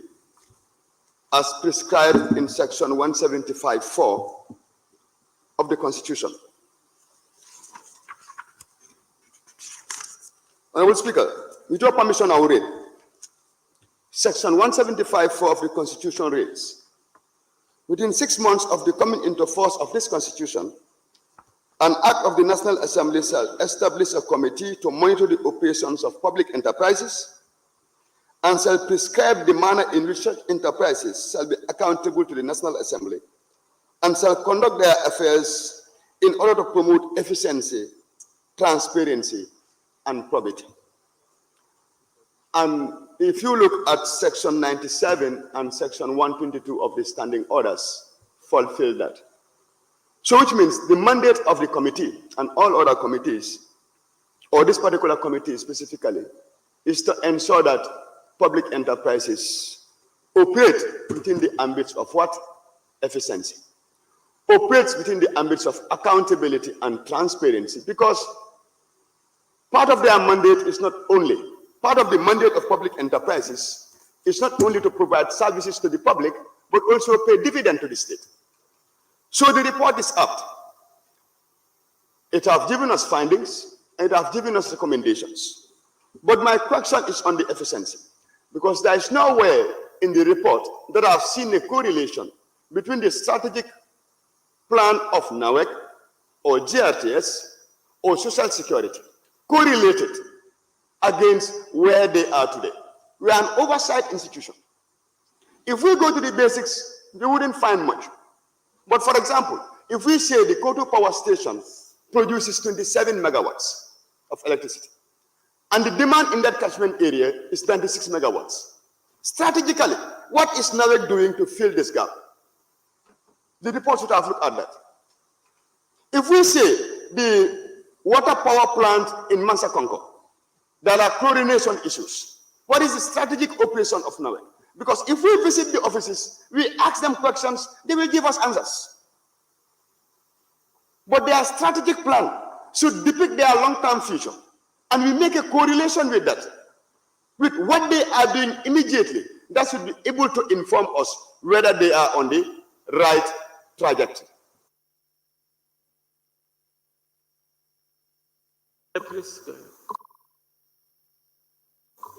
as prescribed in section 175(4) of the Constitution. Honorable Speaker, with your permission, I will read. Section 175(4) of the Constitution reads, within 6 months of the coming into force of this Constitution, an act of the National Assembly shall establish a committee to monitor the operations of public enterprises and shall prescribe the manner in which such enterprises shall be accountable to the National Assembly and shall conduct their affairs in order to promote efficiency, transparency, and probity. And if you look at section 97 and section 122 of the standing orders, fulfill that. So which means the mandate of the committee and all other committees, or this particular committee specifically, is to ensure that public enterprises operate within the ambits of what? Efficiency. Operates within the ambits of accountability and transparency, because part of their mandate is not only, part of the mandate of public enterprises is not only to provide services to the public, but also pay dividend to the state. So the report is apt. It has given us findings, and it has given us recommendations. But my question is on the efficiency, because there is nowhere in the report that I've seen a correlation between the strategic plan of NAWEC or GRTS or Social Security correlated against where they are today. We are an oversight institution. If we go to the basics, we wouldn't find much. But for example, if we say the Koto Power Station produces 27 megawatts of electricity, and the demand in that catchment area is 26 megawatts, strategically, what is NAWEC doing to fill this gap? The report should have looked at that. If we say the water power plant in Mansa Konko, there are chlorination issues, what is the strategic operation of NAWEC? Because if we visit the offices, we ask them questions, they will give us answers. But their strategic plan should depict their long-term future. And we make a correlation with that, with what they are doing immediately. That should be able to inform us whether they are on the right trajectory. Please go ahead.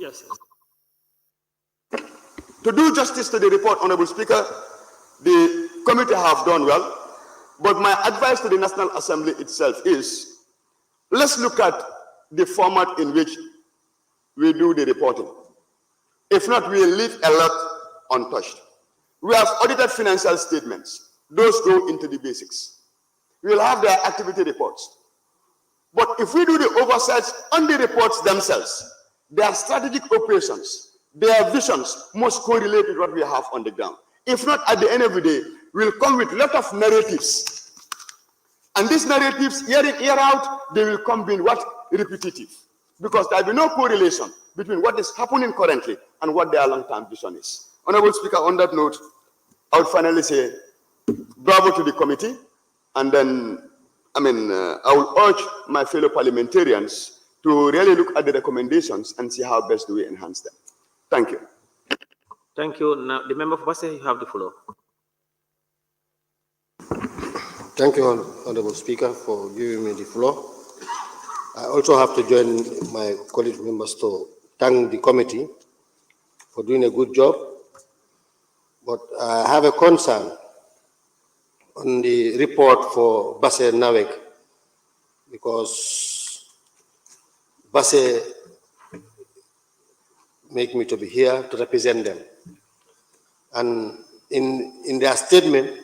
Yes. To do justice to the report, Honorable Speaker, the committee have done well, but my advice to the National Assembly itself is, let's look at the format in which we do the reporting. If not, we will leave a lot untouched. We have audited financial statements. Those go into the basics. We will have their activity reports. But if we do the oversights on the reports themselves, their strategic operations, their visions must correlate with what we have on the ground. If not, at the end of the day, we'll come with a lot of narratives. And these narratives, year in, year out, they will come being what? Repetitive. Because there will be no correlation between what is happening currently and what their long-term vision is. Honorable Speaker, on that note, I would finally say bravo to the committee. And then, I will urge my fellow parliamentarians to really look at the recommendations and see how best do we enhance them. Thank you. Thank you. Now, the member for Basse, you have the floor. Thank you, Honorable Speaker, for giving me the floor. I also have to join my colleague members to thank the committee for doing a good job. But I have a concern on the report for Basse NAWEC, because Basse make me to be here to represent them. And in their statement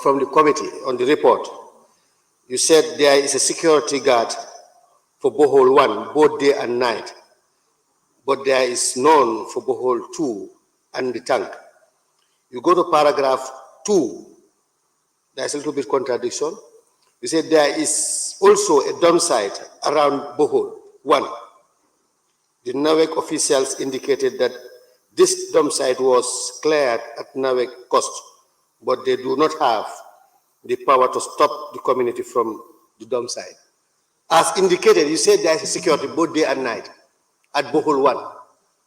from the committee on the report, you said there is a security guard for Bohol 1, both day and night, but there is none for Bohol 2 and the tank. You go to paragraph 2 There's a little bit contradiction. You said there is also a dump site around Bohol. One, the NAWEC officials indicated that this dump site was cleared at NAWEC cost, but they do not have the power to stop the community from the dump site. As indicated, you said there is security both day and night at Bohol 1.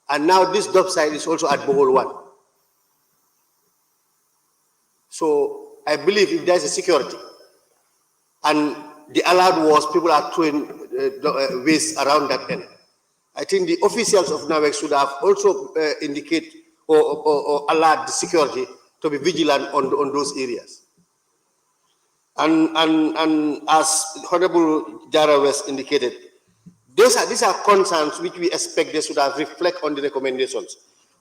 And now this dump site is also at Bohol 1. So I believe if there is a security and the alert was people are throwing waste around that end, I think the officials of NAWEC should have also indicate or alert the security to be vigilant on those areas. And as Honorable Jara West indicated, these are concerns which we expect they should have reflect on the recommendations,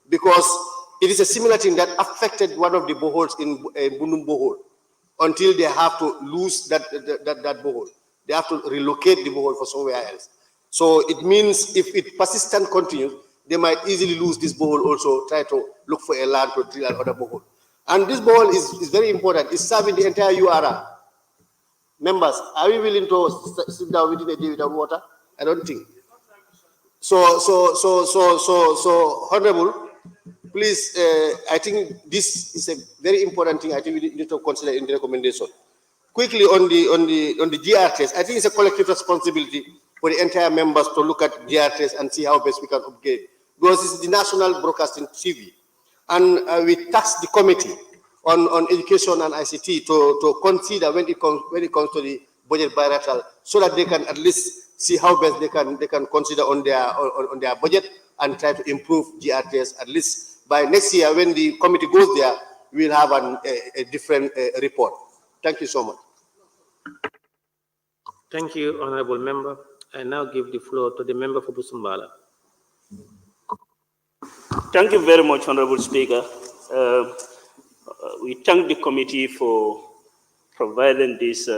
because it is a similar thing that affected one of the boreholes in Bundum Borehole until they have to lose that borehole. They have to relocate the borehole for somewhere else. So it means if it persistent continues, they might easily lose this borehole also, try to look for a land to drill another borehole. And this borehole is very important. It's serving the entire URR. Members, are we willing to sit down within a day without water? I don't think. So, Honorable, please, I think this is a very important thing. I think we need to consider in the recommendation. Quickly on the GRTS, I think it's a collective responsibility for the entire members to look at GRTS and see how best we can upgrade, because this is the National Broadcasting TV, and we tasked the committee on education and ICT to consider when it comes to the budget bilateral, so that they can at least see how best they can consider on their budget and try to improve GRTS. At least by next year, when the committee goes there, we'll have a different report. Thank you so much. Thank you, Honorable Member. I now give the floor to the member for Busumbala. Thank you very much, Honorable Speaker. We thank the committee for providing this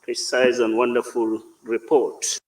precise and wonderful report.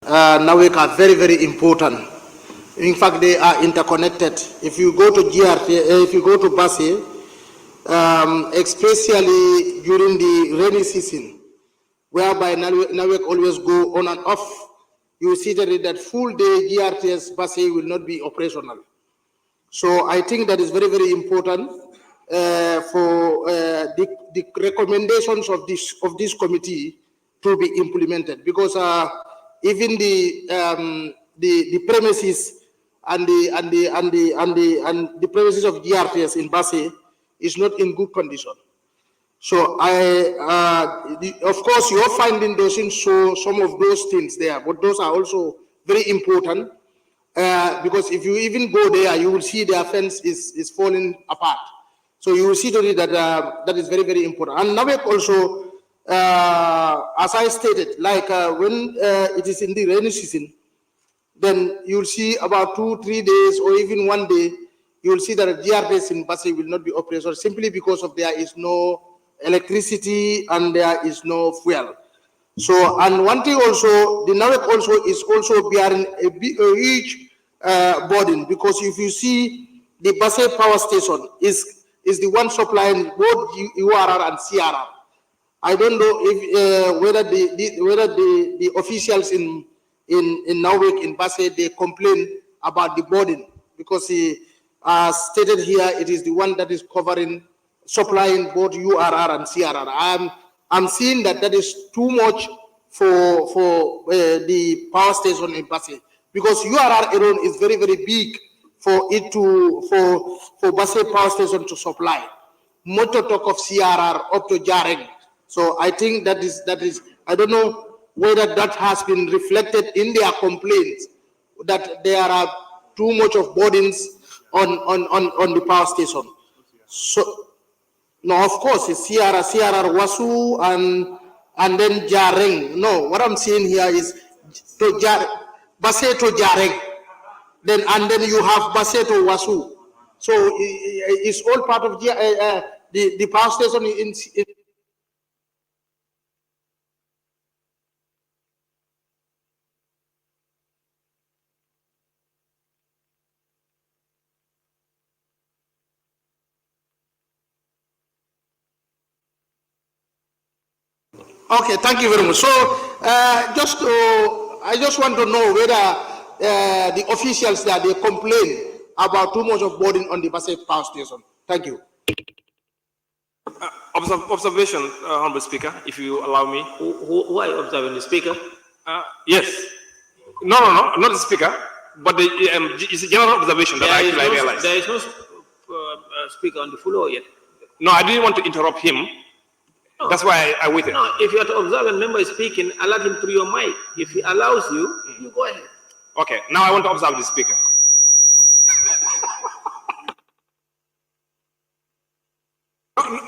NAWEC are very, very important. In fact, they are interconnected. If you go to GRT, if you go to Basse, especially during the rainy season, whereby NAWEC always go on and off, you see that full day GRTS Basse will not be operational. So I think that is very, very important for the recommendations of this committee to be implemented, because even the premises and the premises of GRTS in Basse is not in good condition. So of course, your finding doesn't show some of those things there, but those are also very important because if you even go there, you will see their fence is falling apart. So you will see that that is very, very important. And NAWEC also, as I stated, like when it is in the rainy season, then you'll see about 2-3 days or even 1 day, you'll see that GRTS in Basse will not be operational simply because of there is no electricity and there is no fuel. So, and one thing also, the NAWEC also is also bearing a huge burden, because if you see the Basse power station is the one supplying both URR and CRR. I don't know if whether the officials in NAWEC in Basse, they complain about the burden, because as stated here, it is the one that is supplying both URR and CRR. I'm seeing that is too much for the power station in Basse, because URR alone is very, very big for Basse power station to supply. Not to talk of CRR up to Jareng. So I think that is I don't know whether that has been reflected in their complaints, that there are too much of burdens on the power station. So no, of course it's CRR Wasu and then Jareng. No, what I'm saying here is to Basse to Jareng, and then you have Basse to Wasu. So it's all part of the power station in Okay, thank you very much. So, I just want to know whether the officials there, they complain about too much of burden on the Basse power station. Thank you. Observation, Honorable Speaker, if you allow me. Who are you observing, the Speaker? Yes. No, not the Speaker, but it's a general observation that I realized. There is no Speaker on the floor yet. No, I didn't want to interrupt him. No. That's why I waited. No, if you are to observe a member speaking, allow him through your mic. If he allows you, you go ahead. Okay, now I want to observe the Speaker.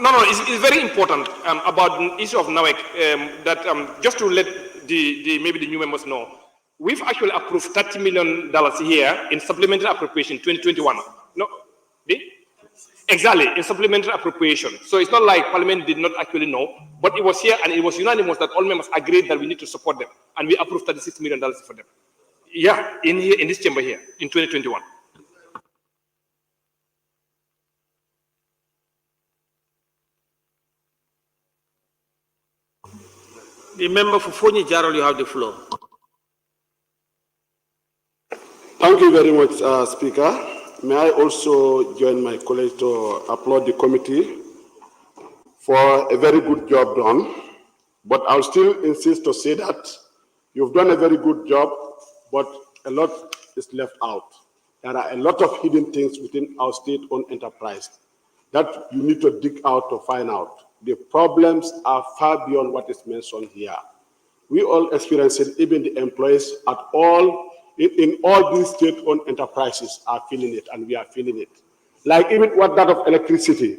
No, it's very important about the issue of NAWEC, that just to let maybe the new members know, we've actually approved $30 million here in supplementary appropriation 2021. No, exactly, in supplementary appropriation. So it's not like Parliament did not actually know, but it was here and it was unanimous that all members agreed that we need to support them, and we approved $36 million for them. Yeah, in this chamber here in 2021. The member for Fonyi Jarol, you have the floor. Thank you very much, Speaker. May I also join my colleagues to applaud the committee for a very good job done. But I'll still insist to say that you've done a very good job, but a lot is left out. There are a lot of hidden things within our state-owned enterprise that you need to dig out to find out. The problems are far beyond what is mentioned here. We all experience it, even the employees at all, in all these state-owned enterprises are feeling it, and we are feeling it. Like even what that of electricity.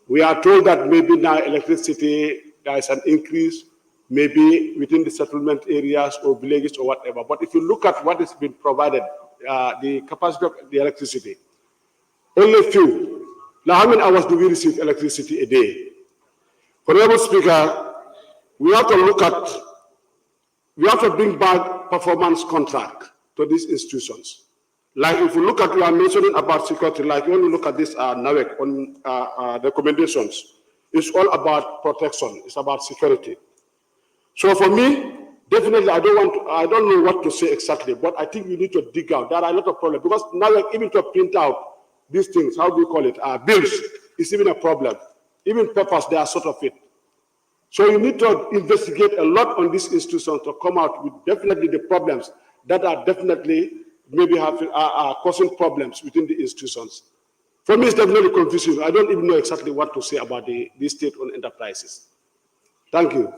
We are told that maybe now electricity, there is an increase, maybe within the settlement areas or villages or whatever. But if you look at what is being provided, the capacity of the electricity, only few. Now, how many hours do we receive electricity a day? Honorable Speaker, we have to look at we have to bring back performance contract to these institutions. Like if you look at, you are mentioning about security, like when you look at this NAWEC on recommendations, it's all about protection, it's about security. So for me, definitely I don't know what to say exactly, but I think we need to dig out. There are a lot of problems because NAWEC, even to print out these things, how do we call it, bills, is even a problem. Even papers, they are sort of it. So you need to investigate a lot on these institutions to come out with definitely the problems that are definitely maybe are causing problems within the institutions. For me, it's definitely confusing. I don't even know exactly what to say about these state-owned enterprises. Thank you.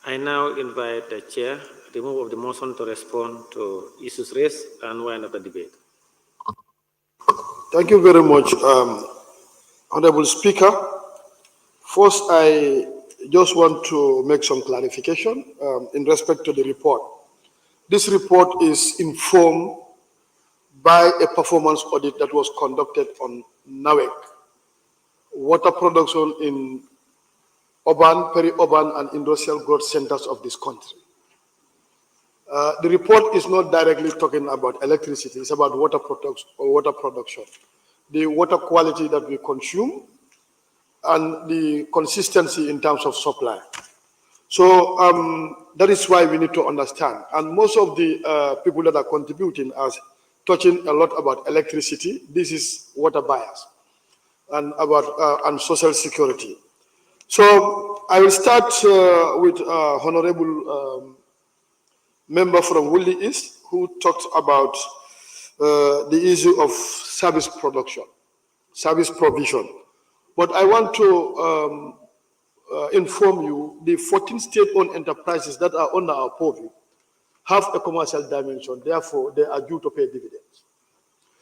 I now invite the chair, the move of the motion, to respond to issues raised and wind up the debate. Thank you very much, Honorable Speaker. First, I just want to make some clarification in respect to the report. This report is informed by a performance audit that was conducted on NAWEC, water production in urban, peri-urban, and industrial growth centers of this country. The report is not directly talking about electricity, it's about water production, the water quality that we consume, and the consistency in terms of supply. So that is why we need to understand. And most of the people that are contributing are touching a lot about electricity. This is water bias and about and social security. So I will start with Honorable member from Woodley East, who talked about the issue of service production, service provision. But I want to inform you, the 14 state-owned enterprises that are under our purview have a commercial dimension, therefore they are due to pay dividends.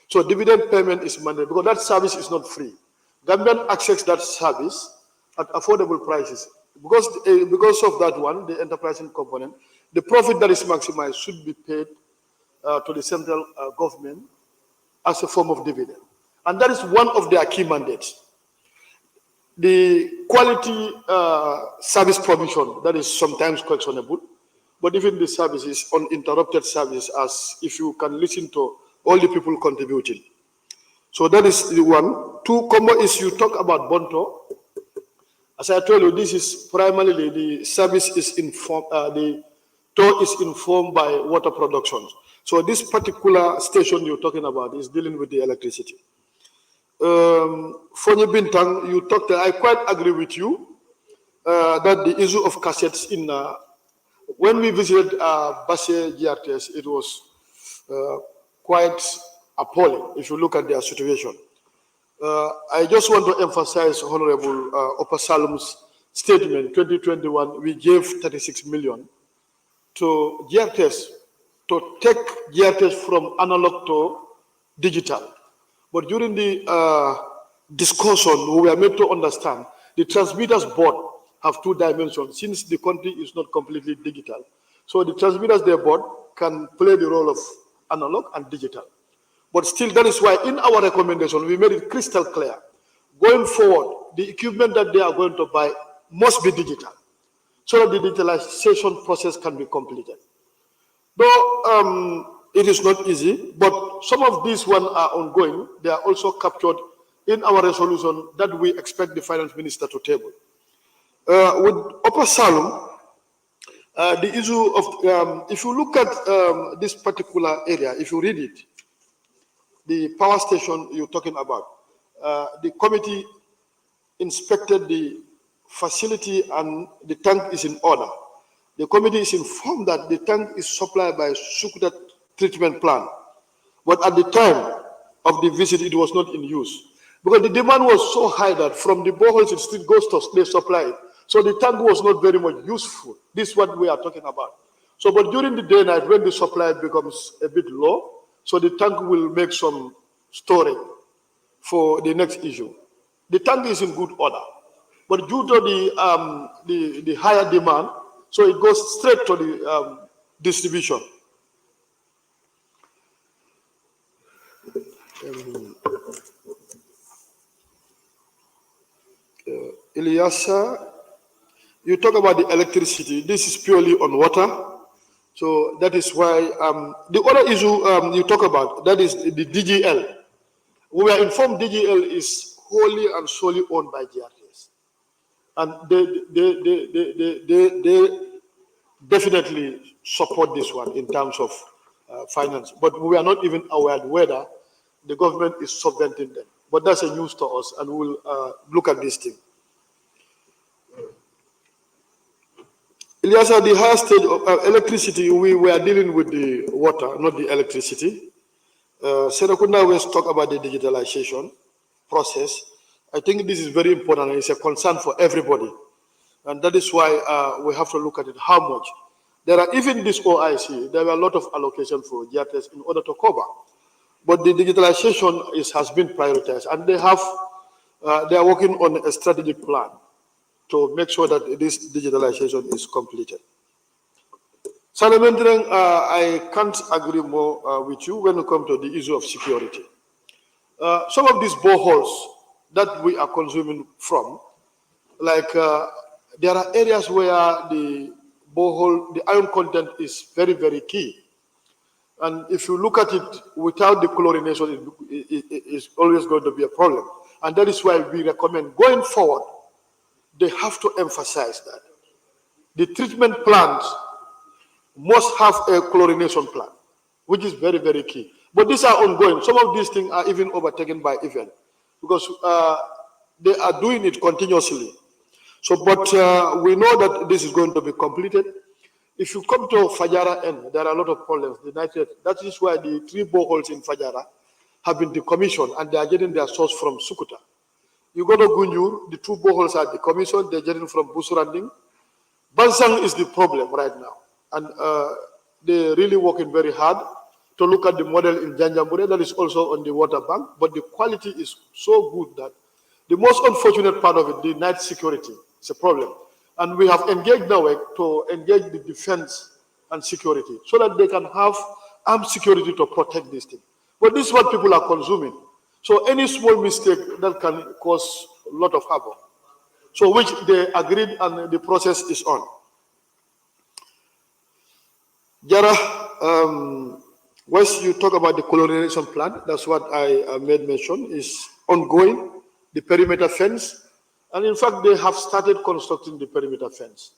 So dividend payment is mandatory because that service is not free. Government access that service at affordable prices. Because of that one, the enterprising component, the profit that is maximized should be paid to the central government as a form of dividend. And that is one of their key mandates. The quality service provision, that is sometimes questionable, but even the services, uninterrupted service, as if you can listen to all the people contributing. So that is the one. Two common issues, you talk about Bonto. As I told you, this is primarily the service is informed, the toll is informed by water production. So this particular station you're talking about is dealing with the electricity. Fonye Bintang, you talked, I quite agree with you that the issue of cassettes in, when we visited Basse GRTS, it was quite appalling if you look at their situation. I just want to emphasize Honorable Opasalum's statement, 2021, we gave 36 million to GRTS to take GRTS from analog to digital. But during the discussion, we were made to understand the transmitters board have two dimensions since the country is not completely digital. So the transmitters they bought can play the role of analog and digital. But still, that is why in our recommendation, we made it crystal clear. Going forward, the equipment that they are going to buy must be digital so that the digitalization process can be completed. Though it is not easy, but some of these ones are ongoing. They are also captured in our resolution that we expect the finance minister to table. With Upper Salum, the issue of, if you look at this particular area, if you read it, the power station you're talking about, the committee inspected the facility and the tank is in order. The committee is informed that the tank is supplied by Sukuta treatment plant. But at the time of the visit, it was not in use. Because the demand was so high that from the boreholes, it still goes to they supply it. So the tank was not very much useful. This is what we are talking about. So, but during the day and night, when the supply becomes a bit low, so the tank will make some storage for the next issue. The tank is in good order. But due to the higher demand, so it goes straight to the distribution. Ilyasa, you talk about the electricity. This is purely on water. So that is why the other issue you talk about, that is the DGL. We are informed DGL is wholly and solely owned by GRTS. And they definitely support this one in terms of finance. But we are not even aware whether the government is subventing them. But that's a news to us, and we'll look at this thing. Ilyasa, the higher stage of electricity, we were dealing with the water, not the electricity. Serakunda West talk about the digitalization process. I think this is very important, and it's a concern for everybody. And that is why we have to look at it, how much. There are even this OIC, there are a lot of allocation for GRTS in order to cover. But the digitalization has been prioritized, and they are working on a strategic plan to make sure that this digitalization is completed. Salamandrang, I can't agree more with you when it comes to the issue of security. Some of these boreholes that we are consuming from, like there are areas where the borehole, the iron content is very, very key. And if you look at it without the chlorination, it is always going to be a problem. And that is why we recommend going forward, they have to emphasize that the treatment plants must have a chlorination plan, which is very, very key. But these are ongoing. Some of these things are even overtaken by event because they are doing it continuously. So, but we know that this is going to be completed. If you come to Fajara end, there are a lot of problems. The nitrate, that is why the 3 boreholes in Fajara have been decommissioned and they are getting their source from Sukuta. You go to Gunjur, the 2 boreholes are decommissioned, they're getting from Busuranding. Bansang is the problem right now. And they're really working very hard to look at the model in Janjambure that is also on the water bank, but the quality is so good that the most unfortunate part of it, the night security, is a problem. And we have engaged NAWEC to engage the defense and security so that they can have armed security to protect this thing. But this is what people are consuming. So any small mistake that can cause a lot of havoc. So which they agreed and the process is on. Jara, once you talk about the chlorination plant, that's what I made mention, is ongoing, the perimeter fence. And in fact, they have started constructing the perimeter fence.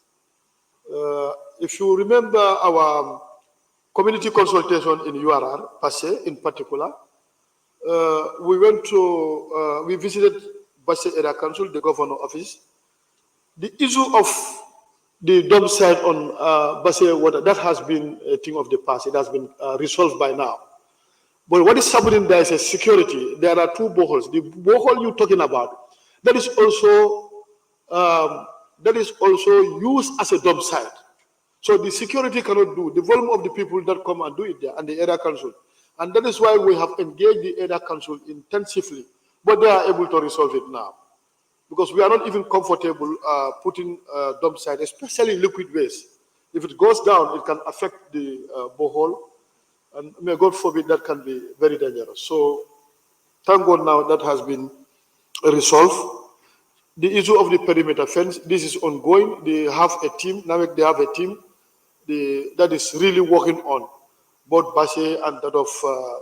If you remember our community consultation in URR, Passe in particular, we visited Passe Area Council, the governor office. The issue of the dump site on Passe water, that has been a thing of the past. It has been resolved by now. But what is happening there is a security. There are 2 boreholes. The borehole you're talking about, that is also used as a dump site. So the security cannot do the volume of the people that come and do it there and the area council. And that is why we have engaged the area council intensively, but they are able to resolve it now. Because we are not even comfortable putting dump site, especially liquid waste. If it goes down, it can affect the borehole, and may God forbid that can be very dangerous. So thank God now that has been resolved. The issue of the perimeter fence, this is ongoing. They have a team, now they have a team that is really working on both Basse and that of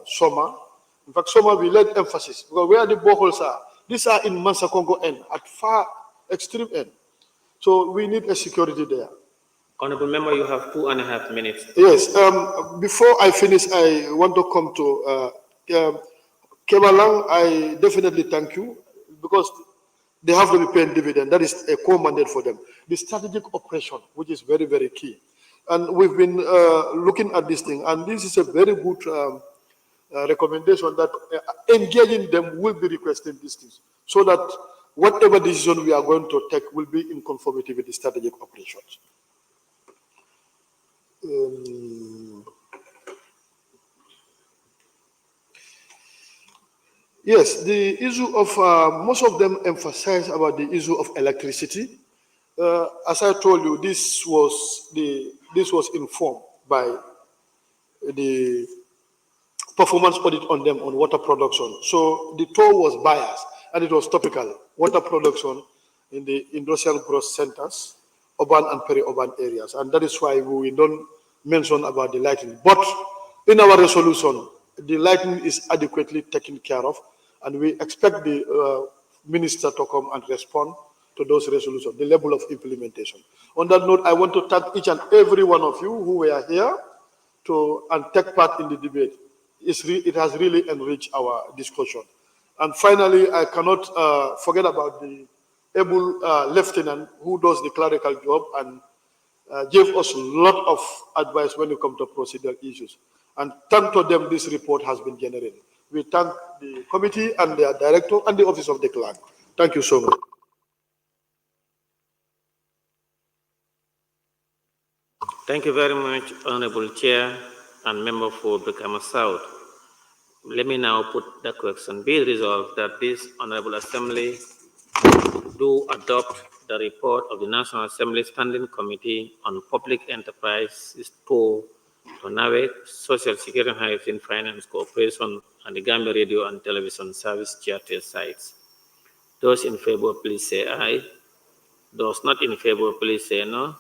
Soma. In fact, Soma, we laid emphasis, because where the boreholes are, these are in Mansa Congo end, at far extreme end. So we need a security there. Honorable Member, you have 2.5 minutes. Yes, before I finish, I want to come to Kebalang. I definitely thank you, because they have to be paying dividend. That is a core mandate for them. The strategic operation, which is very, very key. And we've been looking at this thing, and this is a very good recommendation that engaging them will be requesting these things, so that whatever decision we are going to take will be in conformity with the strategic operations. Yes, the issue of, most of them emphasize about the issue of electricity. As I told you, this was informed by the performance audit on them on water production. So the toll was biased and it was topical. Water production in the industrial growth centers, urban and peri-urban areas. And that is why we don't mention about the lighting. But in our resolution, the lighting is adequately taken care of, and we expect the minister to come and respond to those resolutions, the level of implementation. On that note, I want to thank each and every one of you who were here and take part in the debate. It has really enriched our discussion. And finally, I cannot forget about the able lieutenant who does the clerical job and gave us a lot of advice when it comes to procedural issues. And thanks to them, this report has been generated. We thank the committee and their director and the office of the clerk. Thank you so much. Thank you very much, Honorable Chair and Member for Brikama South. Let me now put the question. Be resolved that this Honorable Assembly do adopt the report of the National Assembly Standing Committee on Public Enterprises to NAWEC, Social Security and Housing Finance Corporation, and the Gambia Radio and Television Service Charter sites. Those in favor, please say aye. Those not in favor, please say no.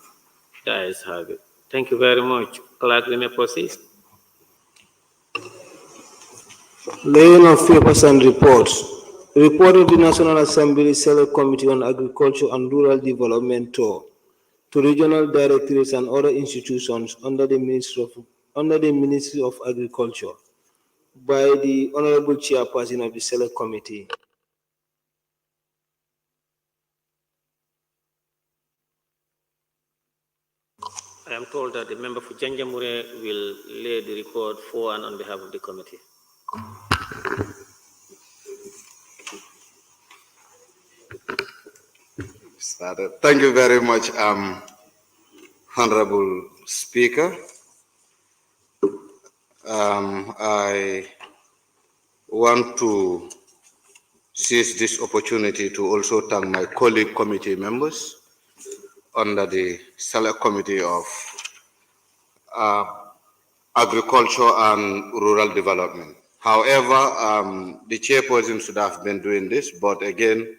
The ayes have it. Thank you very much. Clerk, we may proceed. Laying of papers and reports. Report of the National Assembly Select Committee on Agriculture and Rural Development to regional directorates and other institutions under the Ministry of Agriculture by the Honorable Chairperson of the Select Committee. I am told that the member for Janjamure will lay the report for and on behalf of the committee. Thank you very much, Honorable Speaker. I want to seize this opportunity to also thank my colleague committee members under the Select Committee of Agriculture and Rural Development. However, the chairperson should have been doing this, but again,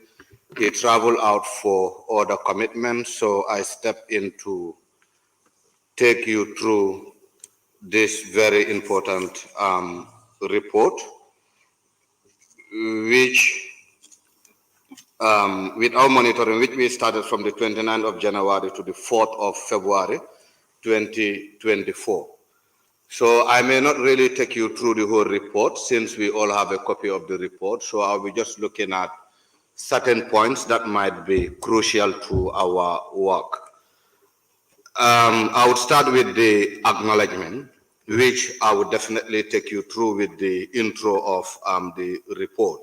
he traveled out for other commitments, so I step in to take you through this very important report, which with our monitoring, which we started from the 29th of January to the 4th of February, 2024. So I may not really take you through the whole report since we all have a copy of the report. So I'll be just looking at certain points that might be crucial to our work. I would start with the acknowledgement, which I would definitely take you through with the intro of the report.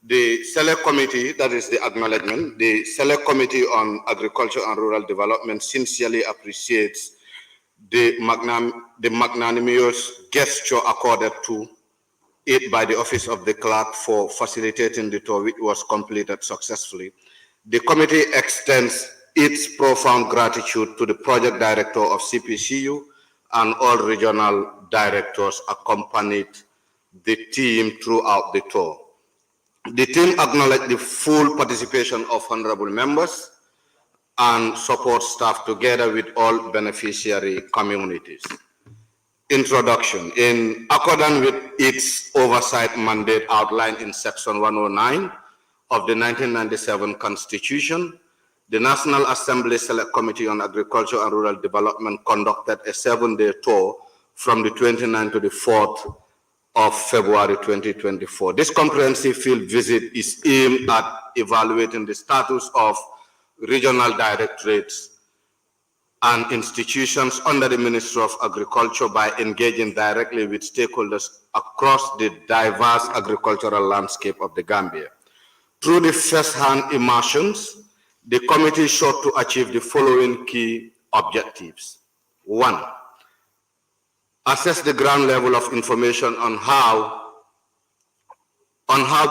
The Select Committee, that is the acknowledgement, the Select Committee on Agriculture and Rural Development sincerely appreciates the magnanimous gesture accorded to it by the Office of the Clerk for facilitating the tour, which was completed successfully. The committee extends its profound gratitude to the project director of CPCU and all regional directors accompanied the team throughout the tour. The team acknowledged the full participation of honorable members and support staff together with all beneficiary communities. Introduction. In accordance with its oversight mandate outlined in Section 109 of the 1997 Constitution, the National Assembly Select Committee on Agriculture and Rural Development conducted a 7-day tour from the 29th to the 4th of February 2024. This comprehensive field visit is aimed at evaluating the status of regional directorates and institutions under the Ministry of Agriculture by engaging directly with stakeholders across the diverse agricultural landscape of the Gambia. Through the first-hand immersions, the committee sought to achieve the following key objectives. 1, assess the ground level of information on how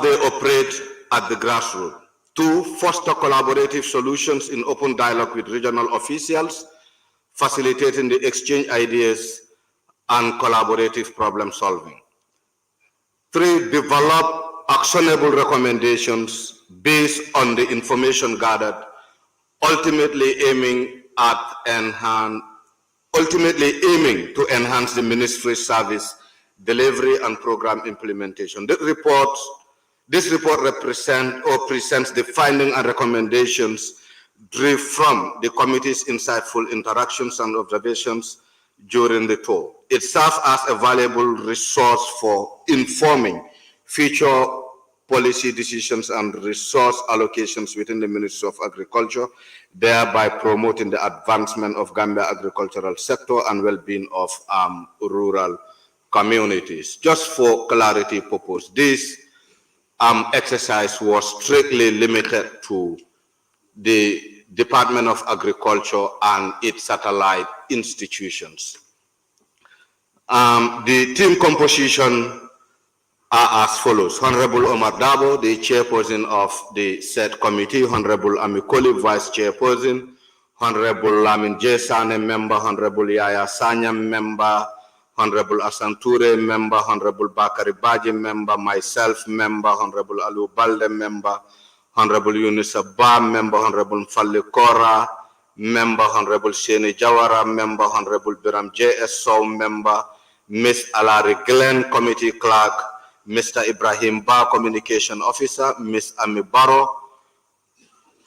they operate at the grassroots. 2, foster collaborative solutions in open dialogue with regional officials, facilitating the exchange ideas and collaborative problem solving. 3, develop actionable recommendations based on the information gathered, ultimately aiming to enhance the ministry's service delivery and program implementation. This report presents the findings and recommendations derived from the committee's insightful interactions and observations during the tour. It serves as a valuable resource for informing future policy decisions and resource allocations within the Ministry of Agriculture, thereby promoting the advancement of Gambia agricultural sector and well-being of rural communities. Just for clarity purpose, this exercise was strictly limited to the Department of Agriculture and its satellite institutions. The team composition are as follows: Honorable Omar Dabo, the chairperson of the said committee; Honorable Amikoli, vice chairperson; Honorable Lamin J. Sane, member; Honorable Yaya Sanya, member; Honorable Asanture, member; Honorable Bakari Baji, member; myself, member; Honorable Alu Balde, member; Honorable Yunus Abba, member; Honorable Mfalle Kora, member; Honorable Sheni Jawara, member; Honorable Biram J.S. Sow, member; Ms. Alari Glenn, committee clerk; Mr. Ibrahim Ba, communication officer; Ms. Ami Baro,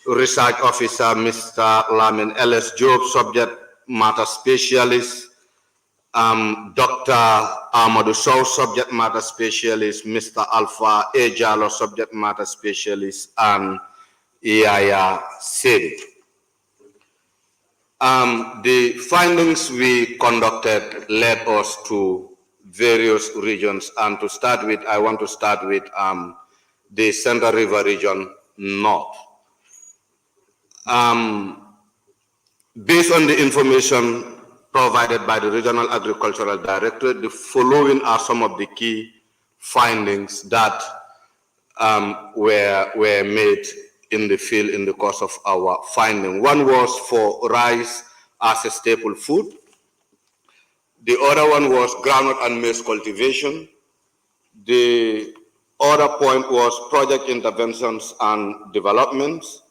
research officer; Mr. Lamin Ellis Job, subject matter specialist; Dr. Amadou Sow, subject matter specialist; Mr. Alpha Ejalo, subject matter specialist; and Iaya Sedi. The findings we conducted led us to various regions, and to start with, I want to start with the Central River region north. Based on the information provided by the Regional Agricultural Director, the following are some of the key findings that were made in the field in the course of our finding. One was for rice as a staple food. The other one was groundnut and maize cultivation. The other point was project interventions and developments.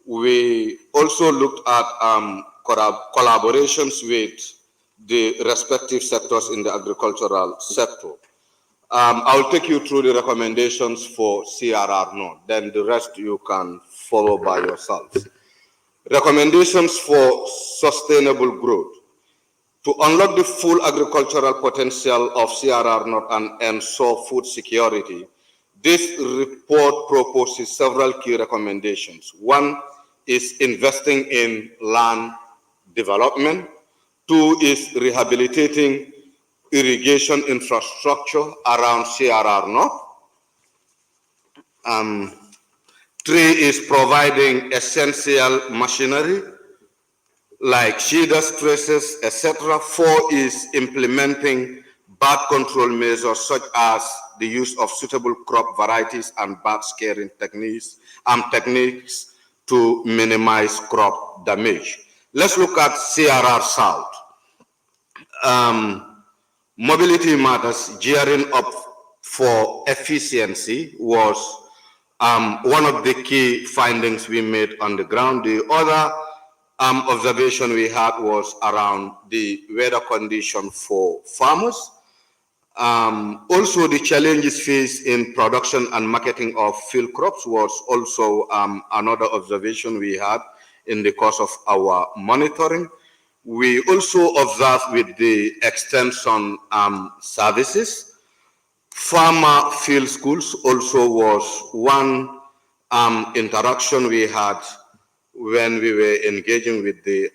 We also looked at collaborations with the respective sectors in the agricultural sector. I'll take you through the recommendations for CRR North, then the rest you can follow by yourselves. Recommendations for sustainable growth. To unlock the full agricultural potential of CRR North and ensure food security, this report proposes several key recommendations. One is investing in land development. Two is rehabilitating irrigation infrastructure around CRR North. Three is providing essential machinery like shaders, tracers, etc. Four is implementing bird control measures such as the use of suitable crop varieties and bird scaring techniques to minimize crop damage. Let's look at CRR South. Mobility matters, gearing up for efficiency was one of the key findings we made on the ground. The other observation we had was around the weather condition for farmers. Also, the challenges faced in production and marketing of field crops was also another observation we had in the course of our monitoring. We also observed with the extension services. Farmer field schools also was one interaction we had when we were engaging with the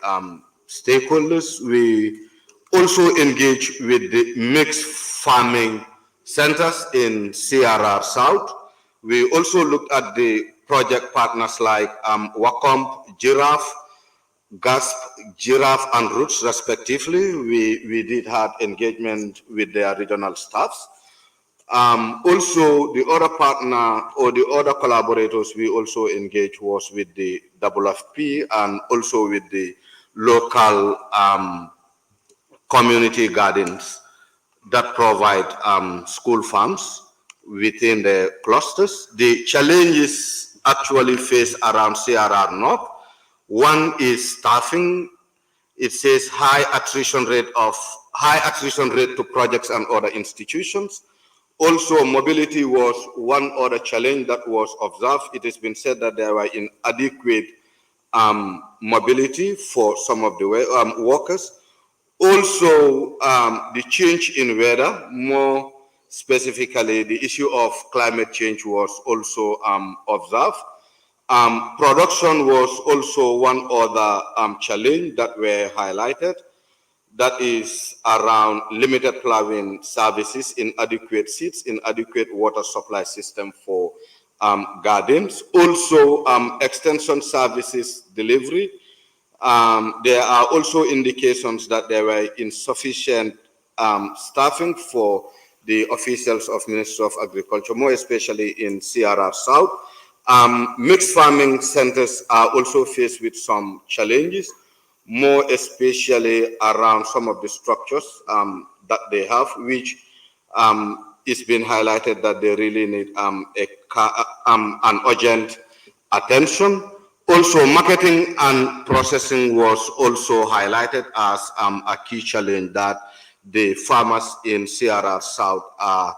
stakeholders. We also engaged with the mixed farming centers in CRR South. We also looked at the project partners like Wacom, Giraffe, GASP, Giraffe, and Roots, respectively. We did have engagement with their regional staffs. Also, the other partner or the other collaborators we also engaged was with the WFP and also with the local community gardens that provide school farms within the clusters. The challenges actually face around CRR North. One is staffing. It says high attrition rate to projects and other institutions. Also, mobility was one other challenge that was observed. It has been said that there were inadequate mobility for some of the workers. Also, the change in weather, more specifically, the issue of climate change was also observed. Production was also one other challenge that were highlighted. That is around limited plowing services, inadequate seeds, inadequate water supply system for gardens. Also, extension services delivery. There are also indications that there were insufficient staffing for the officials of Ministry of Agriculture, more especially in CRR South. Mixed farming centers are also faced with some challenges, more especially around some of the structures that they have, which it's been highlighted that they really need an urgent attention. Also, marketing and processing was also highlighted as a key challenge that the farmers in CRR South are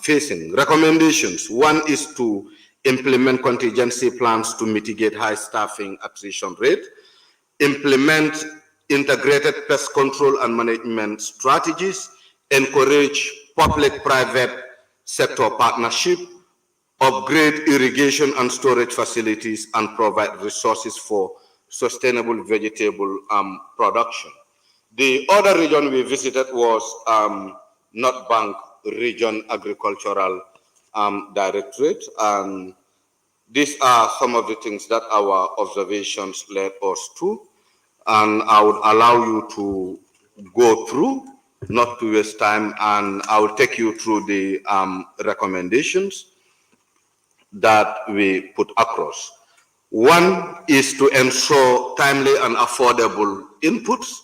facing. Recommendations: one is to implement contingency plans to mitigate high staffing attrition rate, implement integrated pest control and management strategies, encourage public-private sector partnership, upgrade irrigation and storage facilities, and provide resources for sustainable vegetable production. The other region we visited was North Bank Region Agricultural Directorate, and these are some of the things that our observations led us to, and I would allow you to go through, not to waste time, and I will take you through the recommendations that we put across. One is to ensure timely and affordable inputs.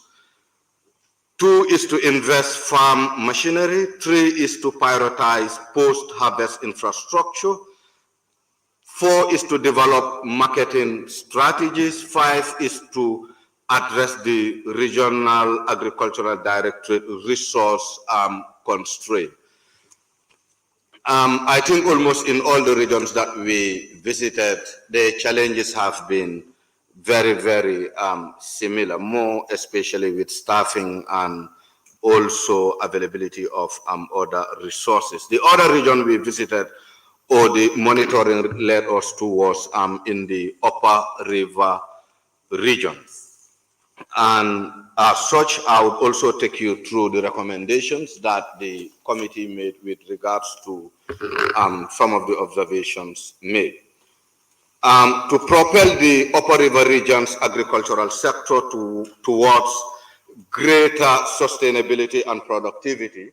2 is to invest farm machinery. 3 is to prioritize post-harvest infrastructure. 4 is to develop marketing strategies. 5 is to address the Regional Agricultural Directorate resource constraint. I think almost in all the regions that we visited, the challenges have been very, very similar, more especially with staffing and also availability of other resources. The other region we visited, or the monitoring led us to, was in the Upper River region. And as such, I would also take you through the recommendations that the committee made with regards to some of the observations made. To propel the Upper River region's agricultural sector towards greater sustainability and productivity,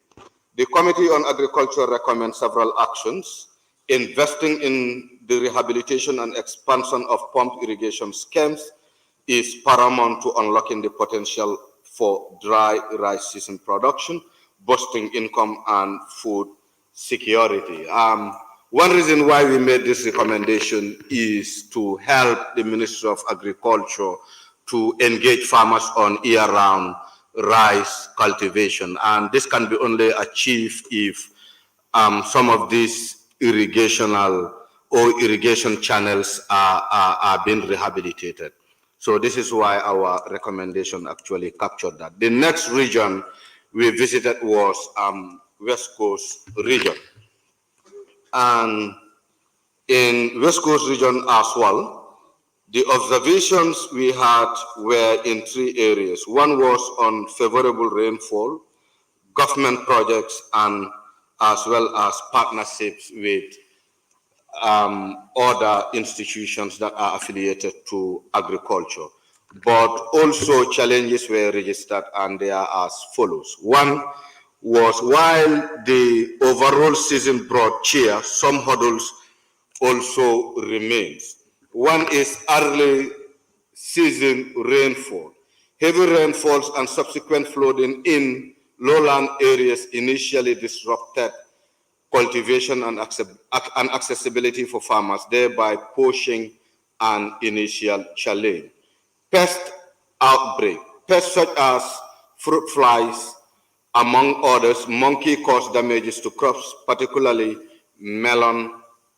the Committee on Agriculture recommends several actions: investing in the rehabilitation and expansion of pump irrigation schemes is paramount to unlocking the potential for dry rice season production, boosting income and food security. One reason why we made this recommendation is to help the Ministry of Agriculture to engage farmers on year-round rice cultivation. And this can be only achieved if some of these irrigation channels are being rehabilitated. So this is why our recommendation actually captured that. The next region we visited was West Coast region. And in West Coast region as well, the observations we had were in 3 areas. One was on favorable rainfall, government projects, and as well as partnerships with other institutions that are affiliated to agriculture. But also challenges were registered, and they are as follows. One was, while the overall season brought cheer, some hurdles also remains. One is early season rainfall. Heavy rainfalls and subsequent flooding in lowland areas initially disrupted cultivation and accessibility for farmers, thereby posing an initial challenge. Pest outbreak. Pests such as fruit flies, among others, monkey cause damages to crops, particularly melon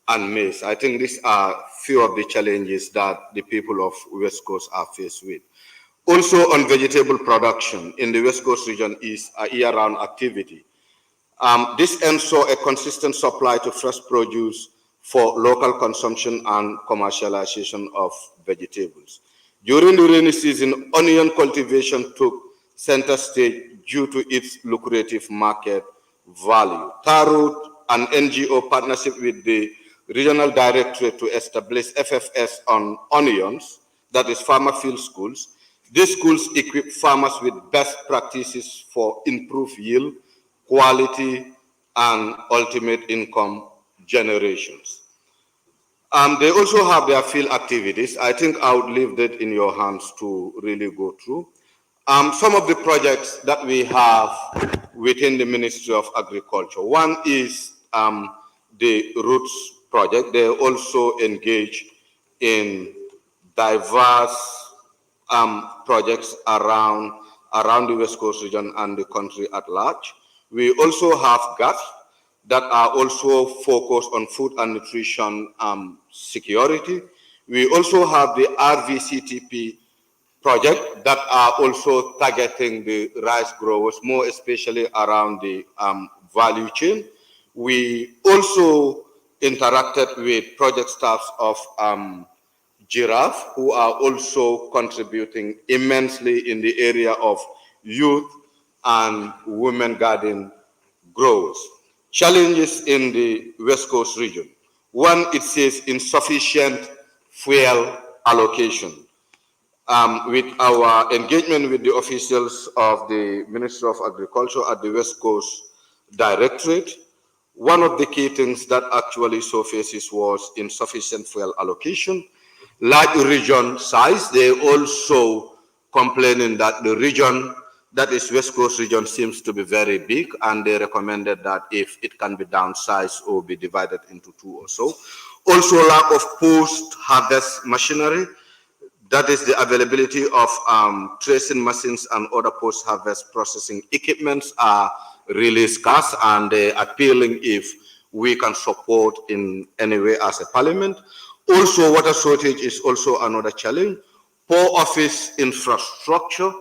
and maize. I think these are few of the challenges that the people of West Coast are faced with. Also on vegetable production in the West Coast region is a year-round activity. This ensures a consistent supply to fresh produce for local consumption and commercialization of vegetables. During the rainy season, onion cultivation took center stage due to its lucrative market value. TARUT, an NGO partnership with the Regional Directorate to establish FFS on onions, that is farmer field schools. These schools equip farmers with best practices for improved yield, quality, and ultimate income generations. They also have their field activities. I think I would leave that in your hands to really go through. Some of the projects that we have within the Ministry of Agriculture. One is the Roots project. They also engage in diverse projects around the West Coast region and the country at large. We also have GATS that are also focused on food and nutrition security. We also have the RVCTP project that are also targeting the rice growers, more especially around the value chain. We also interacted with project staffs of Giraffe, who are also contributing immensely in the area of youth and women garden growers. Challenges in the West Coast region. One, it says insufficient fuel allocation. With our engagement with the officials of the Ministry of Agriculture at the West Coast Directorate, one of the key things that actually surfaces was insufficient fuel allocation. Large region size, they also complaining that the region, that is West Coast region, seems to be very big, and they recommended that if it can be downsized or be divided into two or so. Also lack of post-harvest machinery, that is the availability of tracing machines and other post-harvest processing equipments are really scarce, and they're appealing if we can support in any way as a parliament. Also, water shortage is also another challenge. Poor office infrastructure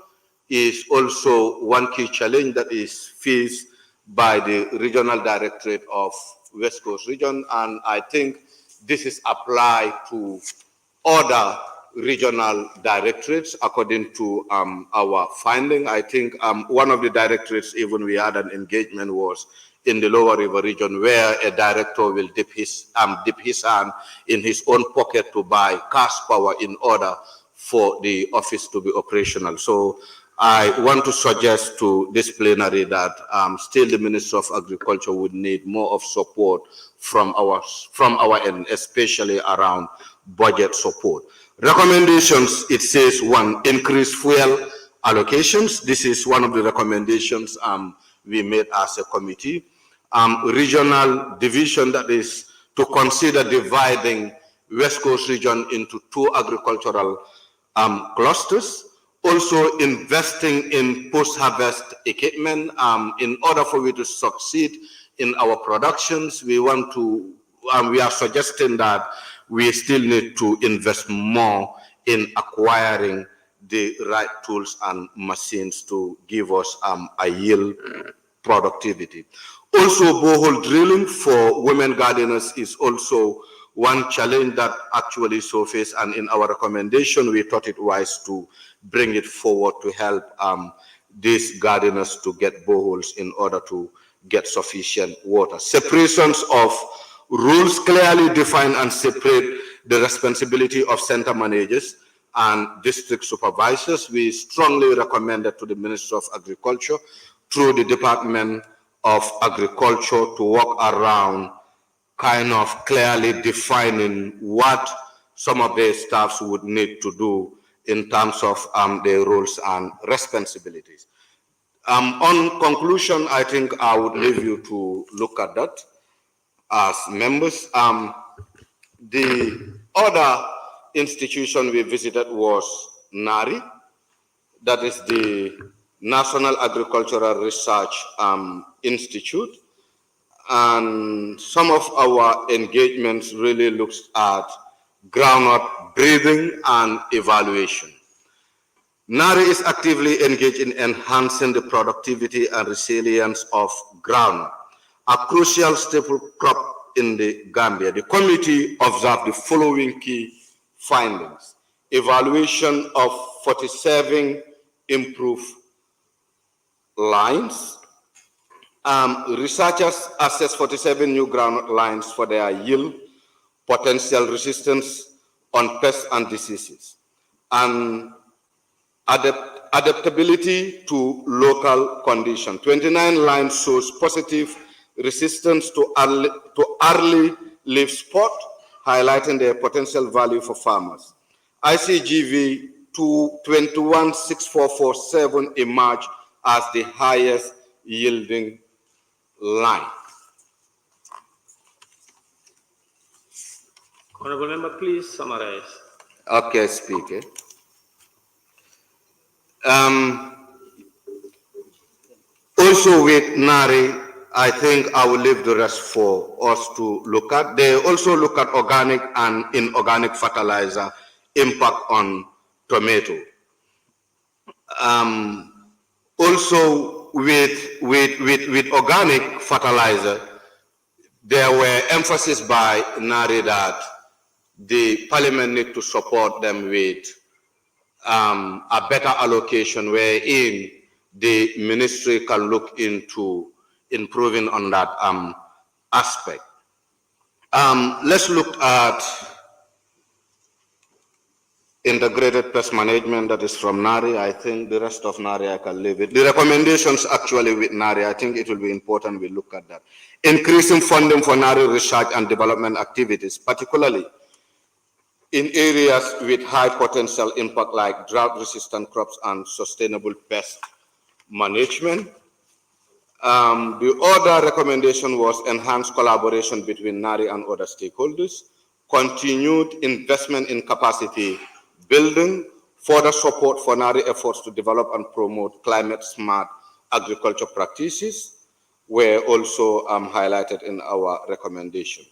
is also one key challenge that is faced by the Regional Directorate of West Coast Region, and I think this is applied to other regional directorates according to our finding. I think one of the directorates, even we had an engagement, was in the Lower River region, where a director will dip his hand in his own pocket to buy cash power in order for the office to be operational. So I want to suggest to this plenary that still the Minister of Agriculture would need more of support from our end, especially around budget support. Recommendations, it says one, increase fuel allocations. This is one of the recommendations we made as a committee. Regional division, that is to consider dividing West Coast region into two agricultural clusters. Also investing in post-harvest equipment. In order for we to succeed in our productions, we are suggesting that we still need to invest more in acquiring the right tools and machines to give us a yield productivity. Also, borehole drilling for women gardeners is also one challenge that actually surfaced, and in our recommendation, we thought it wise to bring it forward to help these gardeners to get boreholes in order to get sufficient water. Separations of rules clearly define and separate the responsibility of center managers and district supervisors. We strongly recommended to the Ministry of Agriculture through the Department of Agriculture to work around kind of clearly defining what some of their staffs would need to do in terms of their roles and responsibilities. On conclusion, I think I would leave you to look at that. as members. The other institution we visited was NARI, that is the National Agricultural Research Institute. And some of our engagements really looks at groundnut breathing and evaluation. NARI is actively engaged in enhancing the productivity and resilience of groundnut, a crucial staple crop in the Gambia. The committee observed the following key findings: evaluation of 47 improved lines. Researchers assessed 47 new groundnut lines for their yield, potential resistance on pests and diseases, and adaptability to local conditions. 29 lines shows positive resistance to early leaf spot, highlighting their potential value for farmers. ICGV 2216447 emerged as the highest yielding line. Honorable Member, please summarize. Okay, Speaker. Also with NARI, I think I will leave the rest for us to look at. They also look at organic and inorganic fertilizer impact on tomato. Also with organic fertilizer, there were emphasis by NARI that the parliament need to support them with a better allocation wherein the ministry can look into improving on that aspect. Let's look at integrated pest management, that is from NARI. I think the rest of NARI I can leave it. The recommendations actually with NARI, I think it will be important we look at that. Increasing funding for NARI research and development activities, particularly in areas with high potential impact like drought-resistant crops and sustainable pest management. The other recommendation was enhanced collaboration between NARI and other stakeholders, continued investment in capacity building, further support for NARI efforts to develop and promote climate-smart agriculture practices were also highlighted in our recommendation.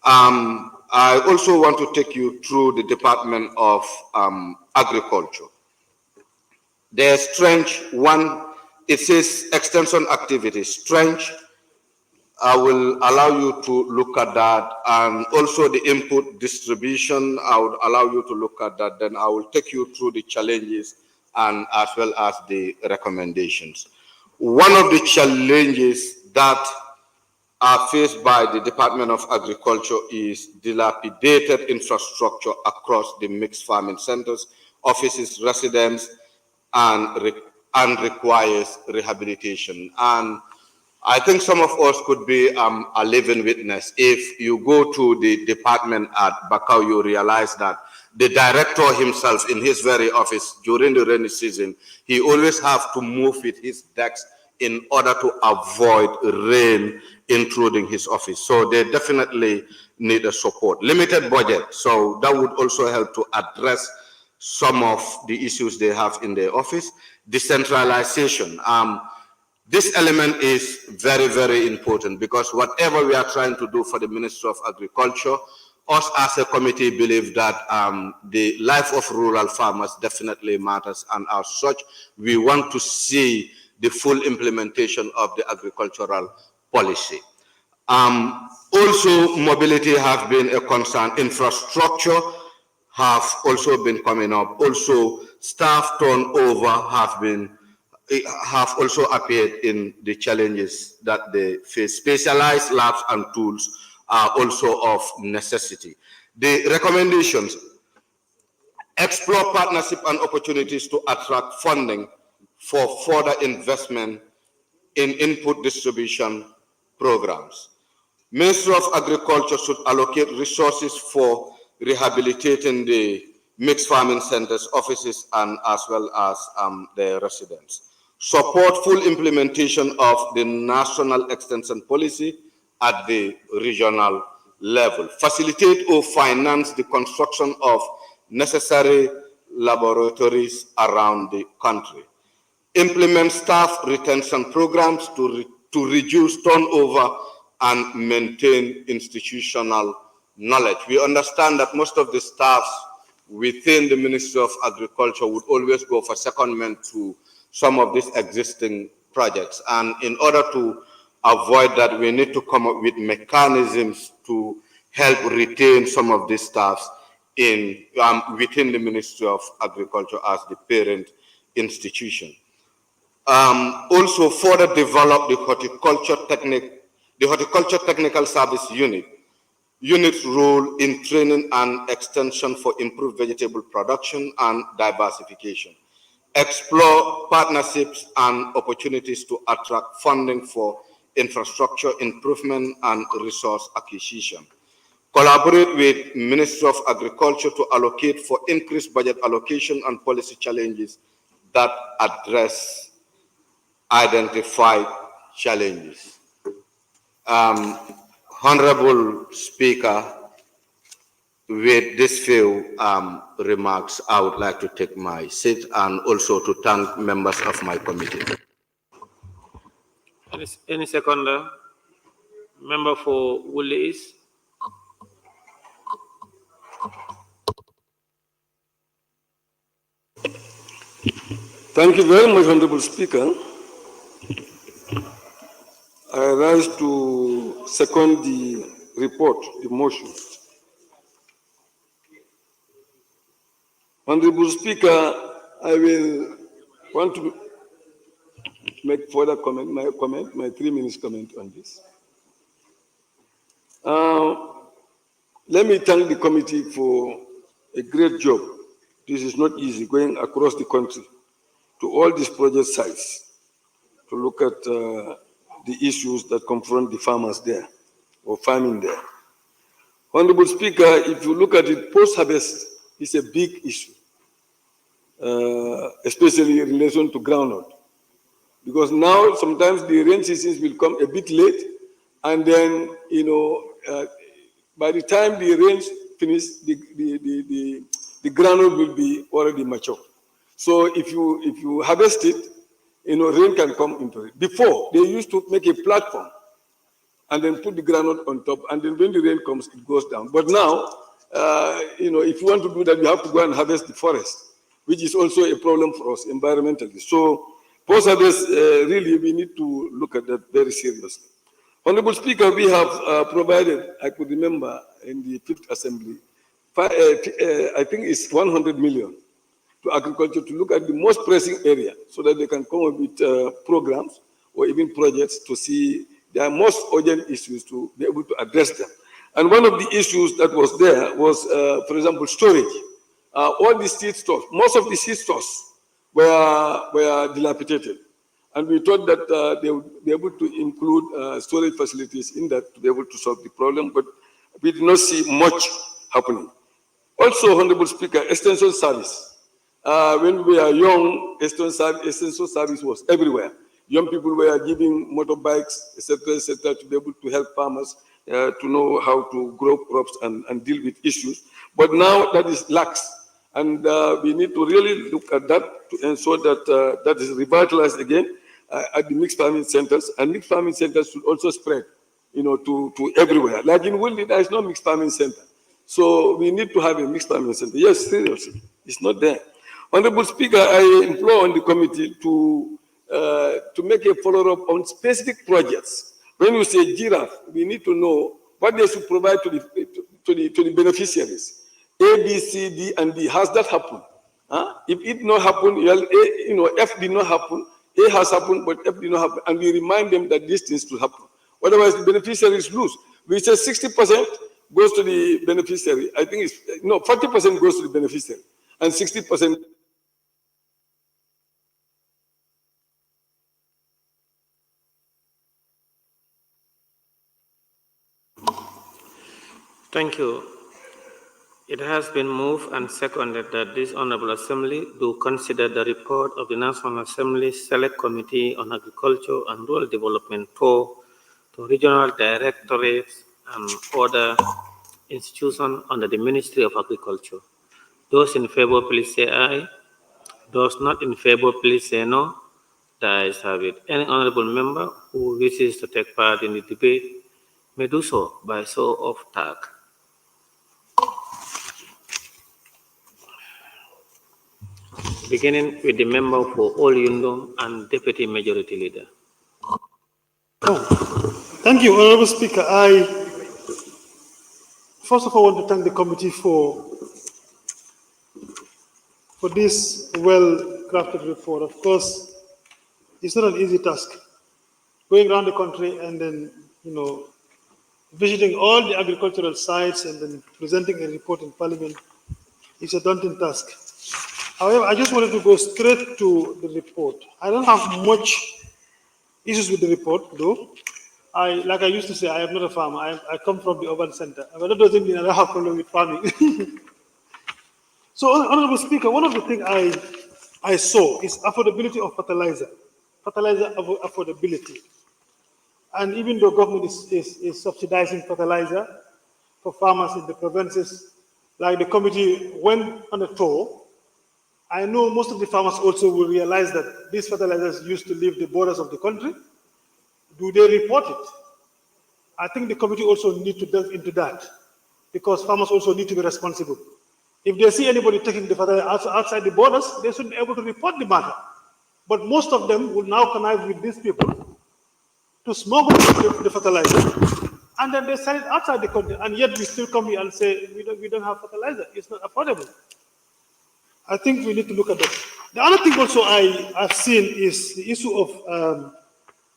I also want to take you through the Department of Agriculture. There's tranche 1, it says extension activities. Tranche, I will allow you to look at that, and also the input distribution, I would allow you to look at that. Then I will take you through the challenges and as well as the recommendations. One of the challenges that are faced by the Department of Agriculture is dilapidated infrastructure across the mixed farming centers, offices, residents, and requires rehabilitation. And I think some of us could be a living witness. If you go to the department at Bakau, you realize that the director himself in his very office during the rainy season, he always have to move with his decks in order to avoid rain intruding his office. So they definitely need a support. Limited budget, so that would also help to address some of the issues they have in their office. Decentralization. This element is very, very important because whatever we are trying to do for the Ministry of Agriculture, us as a committee believe that the life of rural farmers definitely matters, and as such, we want to see the full implementation of the agricultural policy. Also, mobility has been a concern. Infrastructure have also been coming up. Also, staff turnover have also appeared in the challenges that they face. Specialized labs and tools are also of necessity. The recommendations: explore partnership and opportunities to attract funding for further investment in input distribution programs. Ministry of Agriculture should allocate resources for rehabilitating the mixed farming centers, offices, and as well as their residents. Support full implementation of the National Extension Policy at the regional level. Facilitate or finance the construction of necessary laboratories around the country. Implement staff retention programs to reduce turnover and maintain institutional knowledge. We understand that most of the staffs within the Ministry of Agriculture would always go for secondment to some of these existing projects. And in order to avoid that, we need to come up with mechanisms to help retain some of these staffs within the Ministry of Agriculture as the parent institution. Also further develop the horticulture technical service unit's role in training and extension for improved vegetable production and diversification. Explore partnerships and opportunities to attract funding for infrastructure improvement and resource acquisition. Collaborate with Ministry of Agriculture to allocate for increased budget allocation and policy challenges that address identified challenges. Honorable Speaker, with this few remarks, I would like to take my seat and also to thank members of my committee. Any seconder? Member for Woodley East? Thank you very much, Honorable Speaker. I rise to second the report, the motion. Honorable Speaker, I will want to make further comment, my 3 minutes comment on this. Let me thank the committee for a great job. This is not easy, going across the country to all these project sites to look at the issues that confront the farmers there or farming there. Honorable Speaker, if you look at it, post-harvest is a big issue, especially in relation to groundnut. Because now sometimes the rain seasons will come a bit late, and then, by the time the rains finish, the groundnut will be already mature. So if you harvest it, rain can come into it. Before, they used to make a platform and then put the groundnut on top, and then when the rain comes, it goes down. But now, if you want to do that, you have to go and harvest the forest, which is also a problem for us environmentally. So post-harvest, really, we need to look at that very seriously. Honorable Speaker, we have provided, I could remember in the 5th Assembly, I think it's 100 million to agriculture to look at the most pressing area so that they can come up with programs or even projects to see their most urgent issues to be able to address them. And one of the issues that was there was, for example, storage. All the seed stores, most of the seed stores were dilapidated. And we thought that they would be able to include storage facilities in that to be able to solve the problem, but we did not see much happening. Also, Honorable Speaker, extension service. When we were young, extension service was everywhere. Young people were giving motorbikes, etc., to be able to help farmers to know how to grow crops and deal with issues. But now that is lax. And we need to really look at that to ensure that that is revitalized again at the mixed farming centers. And mixed farming centers should also spread, to everywhere. Like in Woodley, there is no mixed farming center. So we need to have a mixed farming center. Yes, seriously, it's not there. Honorable Speaker, I implore on the committee to make a follow-up on specific projects. When you say giraffe, we need to know what they should provide to the beneficiaries. A, B, C, D, and D. Has that happened? If it not happen, F did not happen, A has happened, but F did not happen. And we remind them that these things will happen. Otherwise, the beneficiaries lose. We say 60% goes to the beneficiary. I think it's, 40% goes to the beneficiary, and 60%. Thank you. It has been moved and seconded that this Honorable Assembly do consider the report of the National Assembly Select Committee on Agriculture and Rural Development for to regional directorates and other institutions under the Ministry of Agriculture. Those in favor, please say aye. Those not in favor, please say no. The ayes have it. Any honorable member who wishes to take part in the debate may do so by show of tag. Beginning with the member for All Yundum and Deputy Majority Leader. Thank you, Honorable Speaker. I first of all want to thank the committee for this well-crafted report. Of course, it's not an easy task. Going around the country and then, visiting all the agricultural sites and then presenting a report in Parliament is a daunting task. However, I just wanted to go straight to the report. I don't have much issues with the report, though. Like I used to say, I am not a farmer. I come from the urban center. But that doesn't mean I don't have problem with farming. So, Honorable Speaker, one of the things I saw is affordability of fertilizer affordability. And even though government is subsidizing fertilizer for farmers in the provinces, like the committee went on a tour, I know most of the farmers also will realize that these fertilizers used to leave the borders of the country. Do they report it? I think the committee also need to delve into that, because farmers also need to be responsible. If they see anybody taking the fertilizer outside the borders, they should be able to report the matter. But most of them will now connive with these people to smuggle the fertilizer, and then they sell it outside the country, and yet we still come here and say we don't have fertilizer. It's not affordable. I think we need to look at that. The other thing also I've seen is the issue of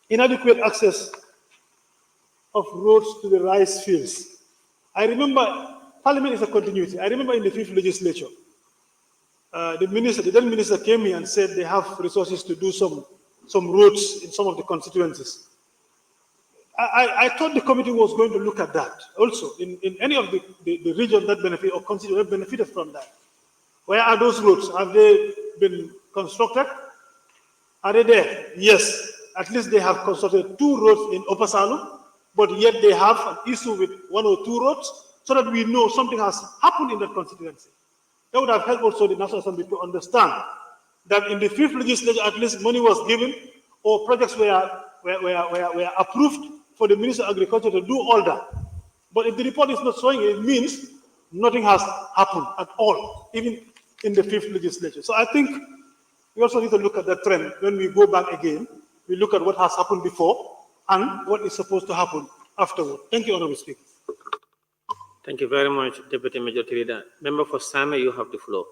inadequate access of roads to the rice fields. I remember Parliament is a continuity. I remember in the 5th legislature, the then minister came here and said they have resources to do some roads in some of the constituencies. I thought the committee was going to look at that also in any of the region that benefit or consider that benefited from that. Where are those roads? Have they been constructed? Are they there? Yes. At least they have constructed 2 roads in Upper Salum, but yet they have an issue with 1 or 2 roads, so that we know something has happened in that constituency. That would have helped also the National Assembly to understand that in the 5th legislature, at least money was given or projects were approved for the Minister of Agriculture to do all that. But if the report is not showing it, means nothing has happened at all, even in the 5th legislature. So I think we also need to look at that trend when we go back again. We look at what has happened before and what is supposed to happen afterward. Thank you, Honorable Speaker. Thank you very much, Deputy Majority Leader. Member for Same, you have the floor.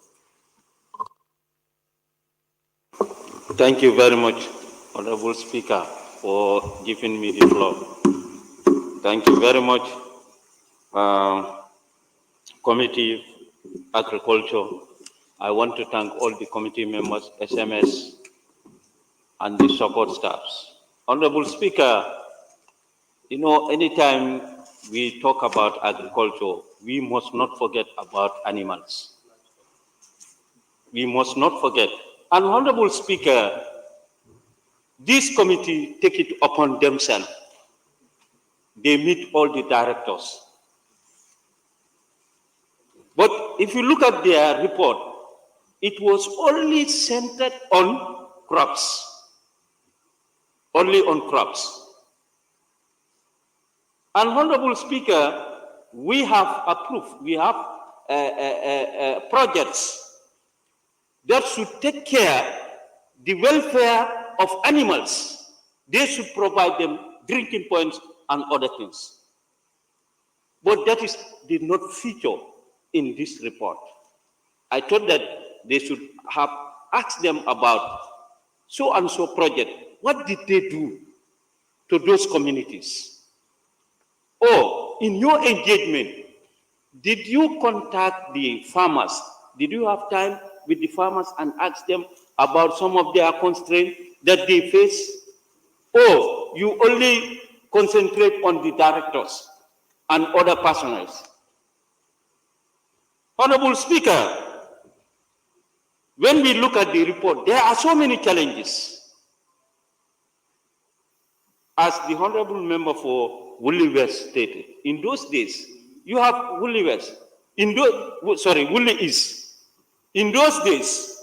Thank you very much, Honorable Speaker, for giving me the floor. Thank you very much, Committee Agriculture. I want to thank all the committee members, SMS, and the support staffs. Honorable Speaker, anytime we talk about agriculture, we must not forget about animals. We must not forget. And Honorable Speaker, this committee take it upon themselves. They meet all the directors. But if you look at their report, it was only centered on crops. Only on crops. And Honorable Speaker, we have approved, we have projects that should take care the welfare of animals. They should provide them drinking points and other things. But that did not feature in this report. I thought that they should have asked them about so and so project. What did they do to those communities? Or in your engagement, did you contact the farmers? Did you have time with the farmers and ask them about some of their constraints that they face? Or you only concentrate on the directors and other personnel? Honorable Speaker, when we look at the report, there are so many challenges. as the honorable member for Woolly West stated, in those days, you have Woolly West, Woolly East. In those days,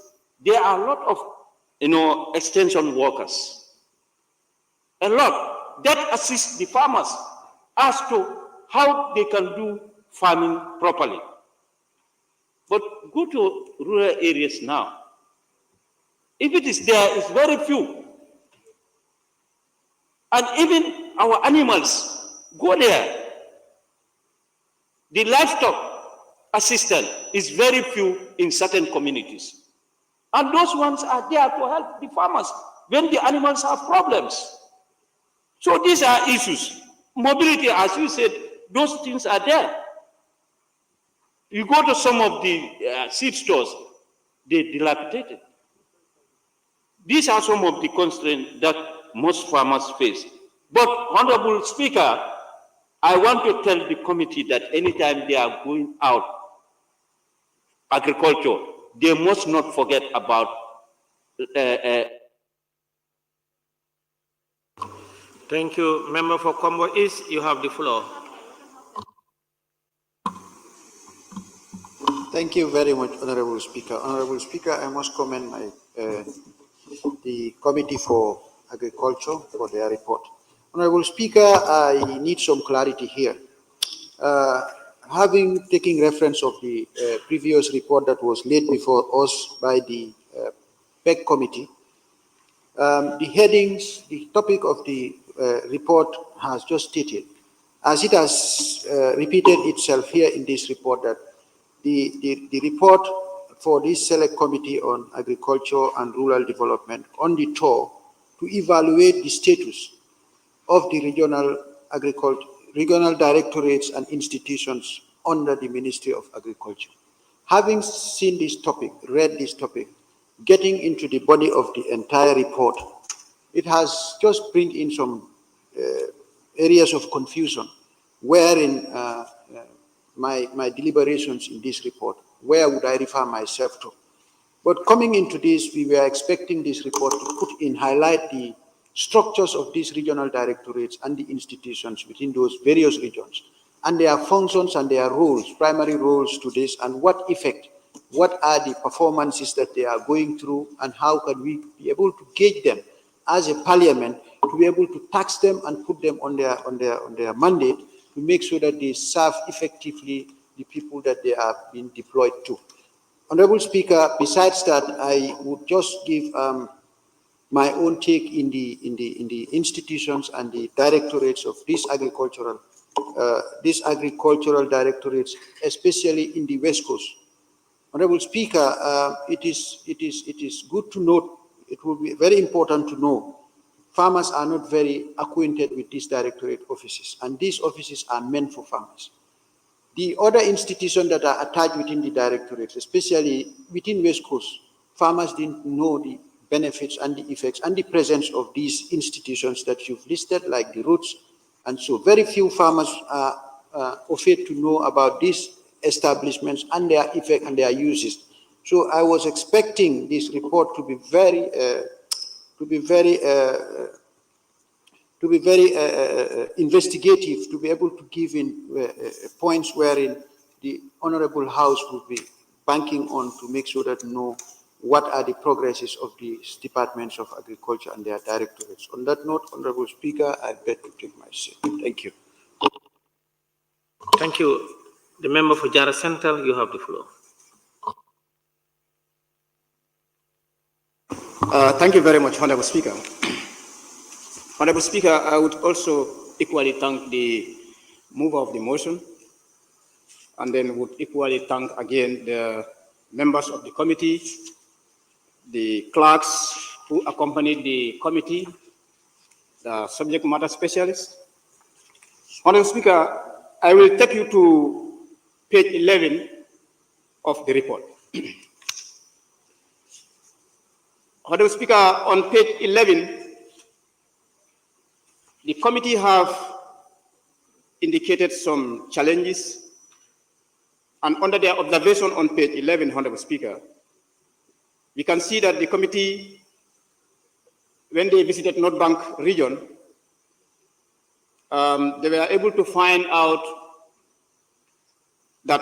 there are a lot of, extension workers, a lot that assist the farmers as to how they can do farming properly. But go to rural areas now. If it is there, it's very few. And even our animals go there. The livestock assistance is very few in certain communities. And those ones are there to help the farmers when the animals have problems. So these are issues. Mobility, as you said, those things are there. You go to some of the seed stores, they're dilapidated. These are some of the constraints that most farmers face. But, Honorable Speaker, I want to tell the committee that anytime they are going out agriculture, they must not forget about Thank you. Member for Combo East, you have the floor. Thank you very much, Honorable Speaker. Honorable Speaker, I must commend the Committee for Agriculture for their report. Honorable Speaker, I need some clarity here. Having taken reference of the previous report that was laid before us by the PEC Committee, the headings, the topic of the report has just stated, as it has repeated itself here in this report, that the report for this Select Committee on Agriculture and Rural Development on the tour to evaluate the status of the regional directorates and institutions under the Ministry of Agriculture. Having seen this topic, read this topic, getting into the body of the entire report, it has just bring in some areas of confusion wherein my deliberations in this report, where would I refer myself to? But coming into this, we were expecting this report to put in, highlight the structures of these regional directorates and the institutions within those various regions, and their functions and their roles, primary roles to this, and what effect, what are the performances that they are going through, and how can we be able to gauge them as a parliament to be able to tax them and put them on their mandate to make sure that they serve effectively the people that they are being deployed to. Honorable Speaker, besides that, I would just give my own take in the institutions and the directorates of these agricultural directorates, especially in the West Coast. Honorable Speaker, it is good to note, it will be very important to know, farmers are not very acquainted with these directorate offices, and these offices are meant for farmers. The other institutions that are attached within the directorates, especially within West Coast, farmers didn't know the benefits and the effects and the presence of these institutions that you've listed, like the roots. And so very few farmers are afraid to know about these establishments and their effect and their uses. So I was expecting this report to be very investigative, to be able to give in points wherein the Honorable House would be banking on to make sure that know what are the progresses of these departments of agriculture and their directorates. On that note, Honorable Speaker, I beg to take my seat. Thank you. Thank you. The member for Jara Central, you have the floor. Thank you very much, Honorable Speaker. Honorable Speaker, I would also equally thank the mover of the motion, and then would equally thank again the members of the committee, the clerks who accompanied the committee, the subject matter specialists. Honorable Speaker, I will take you to page 11 of the report. Honorable Speaker, on page 11, the committee have indicated some challenges, and under their observation on page 11, Honorable Speaker, we can see that the committee, when they visited North Bank region, they were able to find out that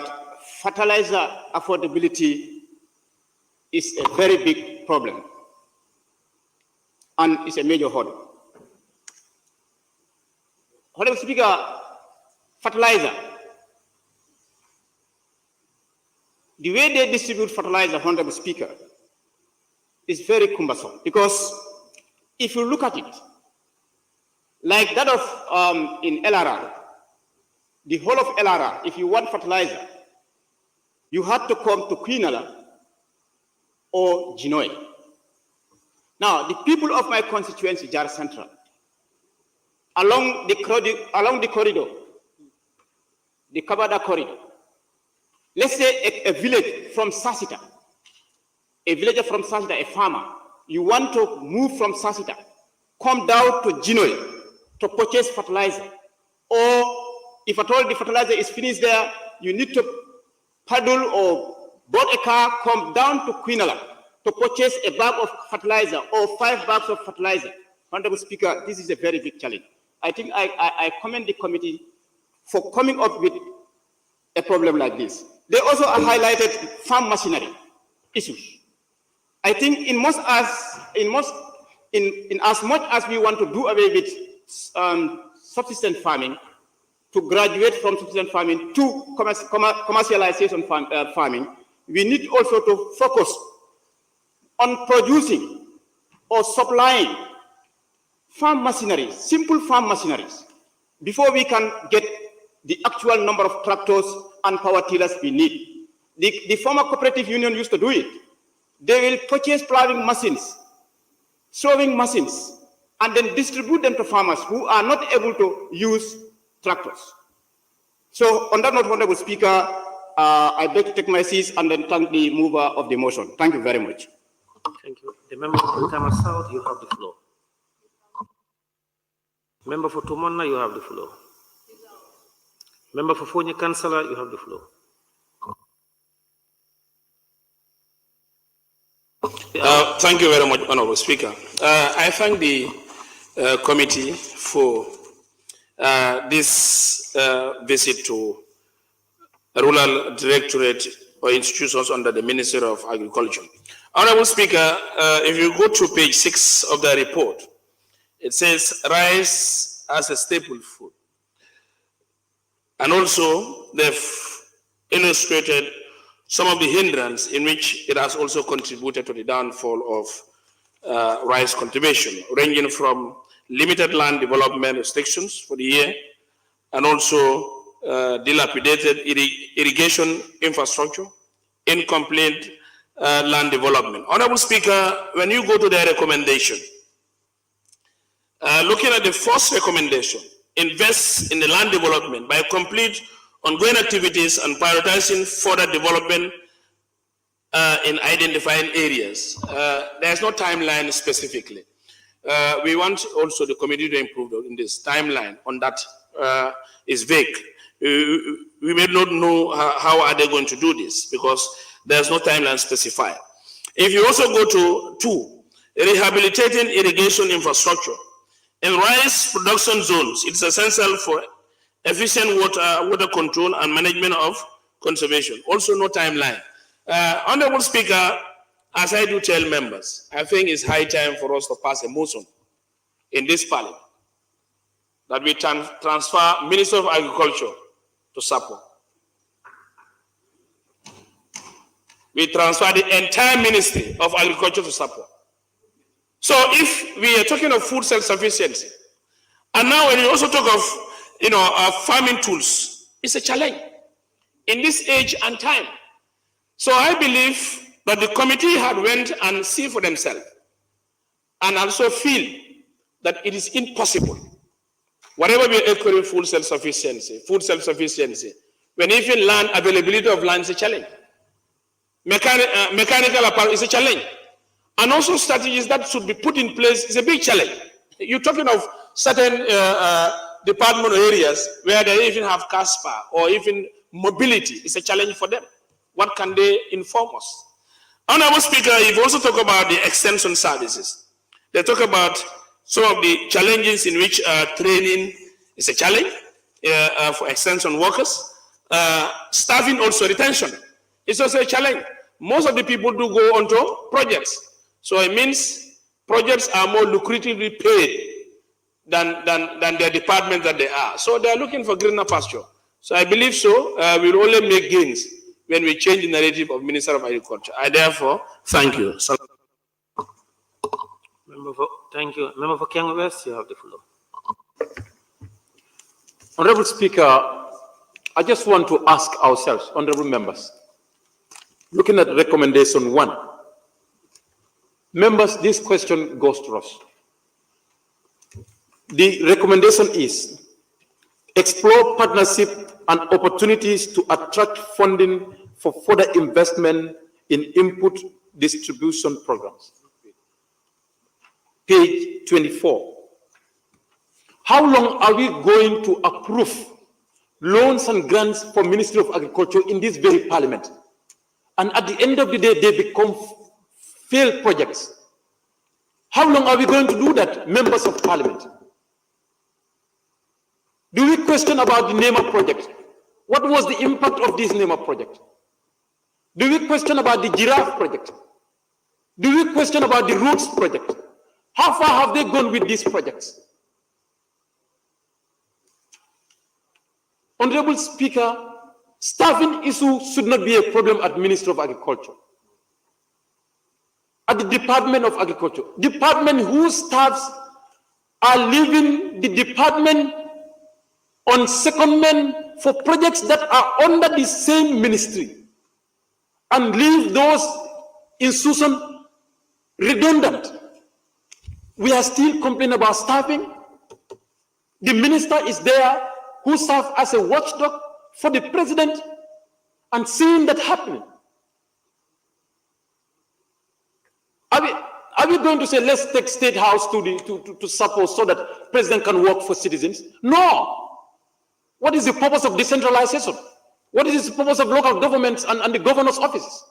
fertilizer affordability is a very big problem and it's a major hurdle. Honorable Speaker, fertilizer, the way they distribute fertilizer, Honorable Speaker, is very cumbersome because if you look at it, like that of in LRR, the whole of LRR, if you want fertilizer, you had to come to Quinala or Genoa. Now, the people of my constituency, Jar Central, along the corridor, the Kabada corridor, let's say a village from Sasita, a villager from Sasita, a farmer, you want to move from Sasita, come down to Genoa to purchase fertilizer, or if at all the fertilizer is finished there, you need to paddle or board a car, come down to Quinala to purchase a bag of fertilizer or 5 bags of fertilizer. Honorable Speaker, this is a very big challenge. I think I commend the committee for coming up with a problem like this. They also highlighted farm machinery issues. I think in as much as we want to do away with subsistence farming, to graduate from subsistence farming to commercialization farming, we need also to focus on producing or supplying farm machinery, simple farm machineries, before we can get the actual number of tractors and power tillers we need. The former cooperative union used to do it. They will purchase plowing machines, sowing machines, and then distribute them to farmers who are not able to use tractors. So on that note, Honorable Speaker, I beg to take my seat and then thank the mover of the motion. Thank you very much. Thank you. The member for Tama South, you have the floor. Member for Tumona, you have the floor. Member for Fonyi Councillor, you have the floor. Thank you very much, Honorable Speaker. I thank the committee for this visit to Rural Directorate or institutions under the Ministry of Agriculture. Honorable Speaker, if you go to page 6 of the report, it says rice as a staple food. And also they've illustrated some of the hindrance in which it has also contributed to the downfall of rice cultivation, ranging from limited land development restrictions for the year, and also dilapidated irrigation infrastructure, incomplete land development. Honorable Speaker, when you go to their recommendation, looking at the first recommendation, invest in the land development by complete ongoing activities and prioritizing further development in identifying areas. There's no timeline specifically. We want also the committee to improve in this timeline on that is vague. We may not know how are they going to do this because there's no timeline specified. If you also go to 2, rehabilitating irrigation infrastructure. In rice production zones, it's essential for efficient water control and management of conservation. Also no timeline. Honorable Speaker, as I do tell members, I think it's high time for us to pass a motion in this parliament that we transfer Minister of Agriculture to SAPO. We transfer the entire Ministry of Agriculture to SAPO. So if we are talking of food self-sufficiency, and now when we also talk of farming tools, it's a challenge in this age and time. So I believe that the committee had went and see for themselves and also feel that it is impossible. Whatever we are calling food self-sufficiency, when even land availability of land is a challenge. Mechanical apparel is a challenge. And also strategies that should be put in place is a big challenge. You're talking of certain department areas where they even have CASPA or even mobility is a challenge for them. What can they inform us? Honorable Speaker, you've also talked about the extension services. They talk about some of the challenges in which training is a challenge for extension workers. Staffing also, retention is also a challenge. Most of the people do go onto projects. So it means projects are more lucratively paid than their department that they are. So they are looking for greener pasture. So I believe so. We'll only make gains when we change the narrative of Minister of Agriculture. I therefore thank you. Thank you. Member for Kiang West, you have the floor. Honorable Speaker, I just want to ask ourselves, honorable members, looking at recommendation 1, members, this question goes to us. The recommendation is explore partnership and opportunities to attract funding for further investment in input distribution programs. Page 24. How long are we going to approve loans and grants for Ministry of Agriculture in this very parliament? And at the end of the day, they become failed projects. How long are we going to do that, members of parliament? Do we question about the NEMA project? What was the impact of this NEMA project? Do we question about the giraffe project? Do we question about the roots project? How far have they gone with these projects? Honorable Speaker, staffing issue should not be a problem at Ministry of Agriculture. At the Department of Agriculture, department whose staffs are leaving the department on secondment for projects that are under the same ministry and leave those institutions redundant. We are still complaining about staffing. The minister is there who serves as a watchdog for the president and seeing that happening. Are we going to say, let's take State House to support so that president can work for citizens? No. What is the purpose of decentralization? What is the purpose of local governments and the governor's offices?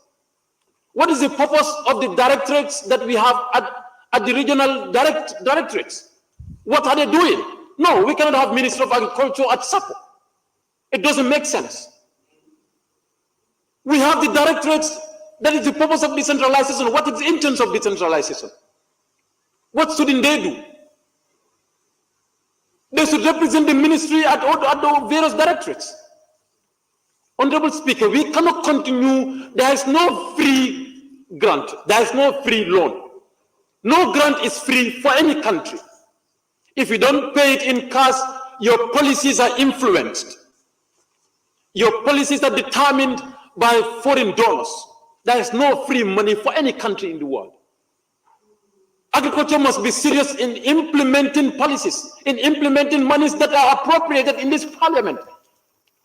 What is the purpose of the directorates that we have at the regional directorates? What are they doing? No, we cannot have Minister of Agriculture at SAPO. It doesn't make sense. We have the directorates. That is the purpose of decentralization. What is the intent of decentralization? What shouldn't they do? They should represent the ministry at the various directorates. Honorable Speaker, we cannot continue. There is no free grant. There is no free loan. No grant is free for any country. If you don't pay it in cash, your policies are influenced. Your policies are determined by foreign donors. There is no free money for any country in the world. Agriculture must be serious in implementing policies, in implementing monies that are appropriated in this parliament,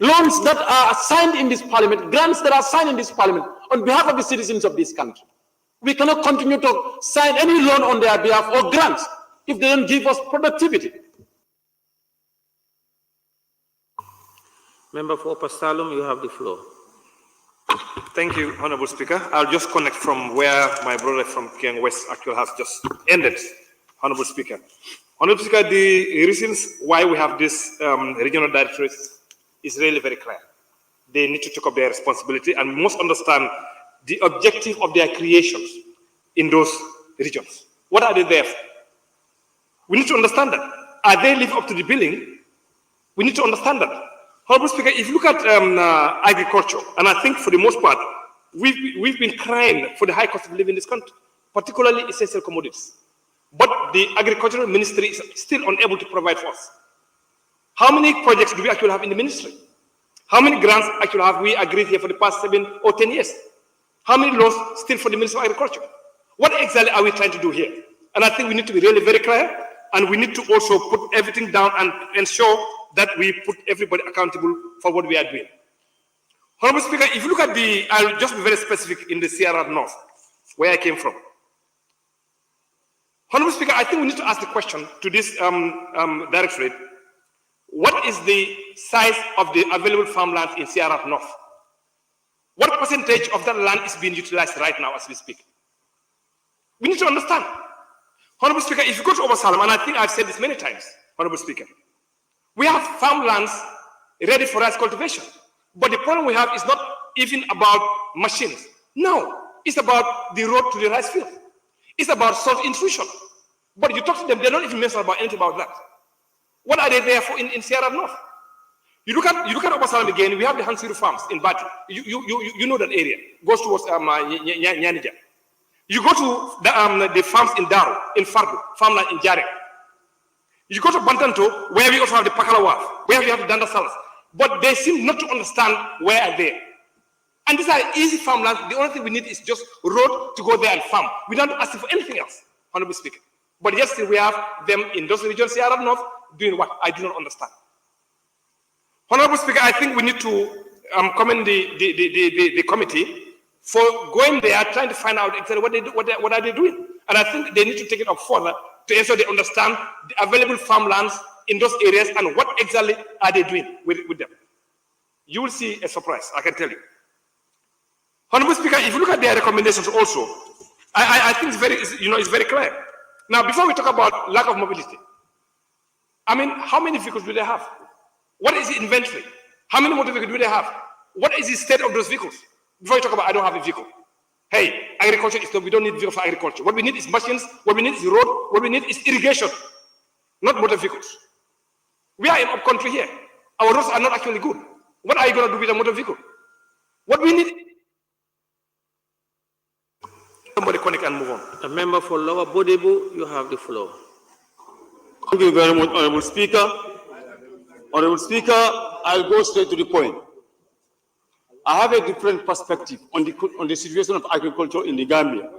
loans that are signed in this parliament, grants that are signed in this parliament on behalf of the citizens of this country. We cannot continue to sign any loan on their behalf or grants if they don't give us productivity. Member for Upper Salem, you have the floor. Thank you, Honorable Speaker. I'll just connect from where my brother from Kiang West actually has just ended, Honorable Speaker. Honorable Speaker, the reasons why we have this regional directorates is really very clear. They need to take up their responsibility and we must understand the objective of their creations in those regions. What are they there for? We need to understand that. Are they living up to the billing? We need to understand that. Honorable Speaker, if you look at agriculture, and I think for the most part, we've been crying for the high cost of living in this country, particularly essential commodities. But the agricultural ministry is still unable to provide for us. How many projects do we actually have in the ministry? How many grants actually have we agreed here for the past 7 or 10 years? How many laws still for the Ministry of Agriculture? What exactly are we trying to do here? And I think we need to be really very clear, and we need to also put everything down and ensure that we put everybody accountable for what we are doing. Honorable Speaker, if you look at I'll just be very specific in the Sierra North, where I came from. Honorable Speaker, I think we need to ask the question to this directorate, what is the size of the available farmland in Sierra North? What percentage of that land is being utilized right now as we speak? We need to understand. Honorable Speaker, if you go to Upper Salem, and I think I've said this many times, Honorable Speaker, We have farmlands ready for rice cultivation. But the problem we have is not even about machines. No, it's about the road to the rice field. It's about salt intrusion. But you talk to them, they don't even mention about anything about that. What are they there for in Sierra North? You look at Obasalam again, we have the Hansiru farms in Bati. You know that area. Goes towards Nyanija. You go to the farms in Daro, in Fargo, farmland in Jare. You go to Bantanto, where we also have the Pakalawaf, where we have the Dandasalas. But they seem not to understand where are they. And these are easy farmlands. The only thing we need is just road to go there and farm. We don't ask for anything else, honorable speaker. But yes, we have them in those regions, Sierra North, doing what? I do not understand. Honorable Speaker, I think we need to commend the committee for going there, trying to find out exactly what are they doing. And I think they need to take it up further to ensure they understand the available farmlands in those areas and what exactly are they doing with them. You will see a surprise, I can tell you. Honorable Speaker, if you look at their recommendations also, I think it's very clear. Now, before we talk about lack of mobility, I mean, how many vehicles do they have? What is the inventory? How many motor vehicles do they have? What is the state of those vehicles? Before you talk about, I don't have a vehicle. Hey, agriculture is not, we don't need vehicles for agriculture. What we need is machines, what we need is road, what we need is irrigation, not motor vehicles. We are in upcountry here. Our roads are not actually good. What are you going to do with a motor vehicle? What we need. Somebody connect and move on. A member for Lower Bodebu, you have the floor. Thank you very much, Honorable Speaker. Honorable Speaker, I'll go straight to the point. I have a different perspective on the situation of agriculture in the Gambia.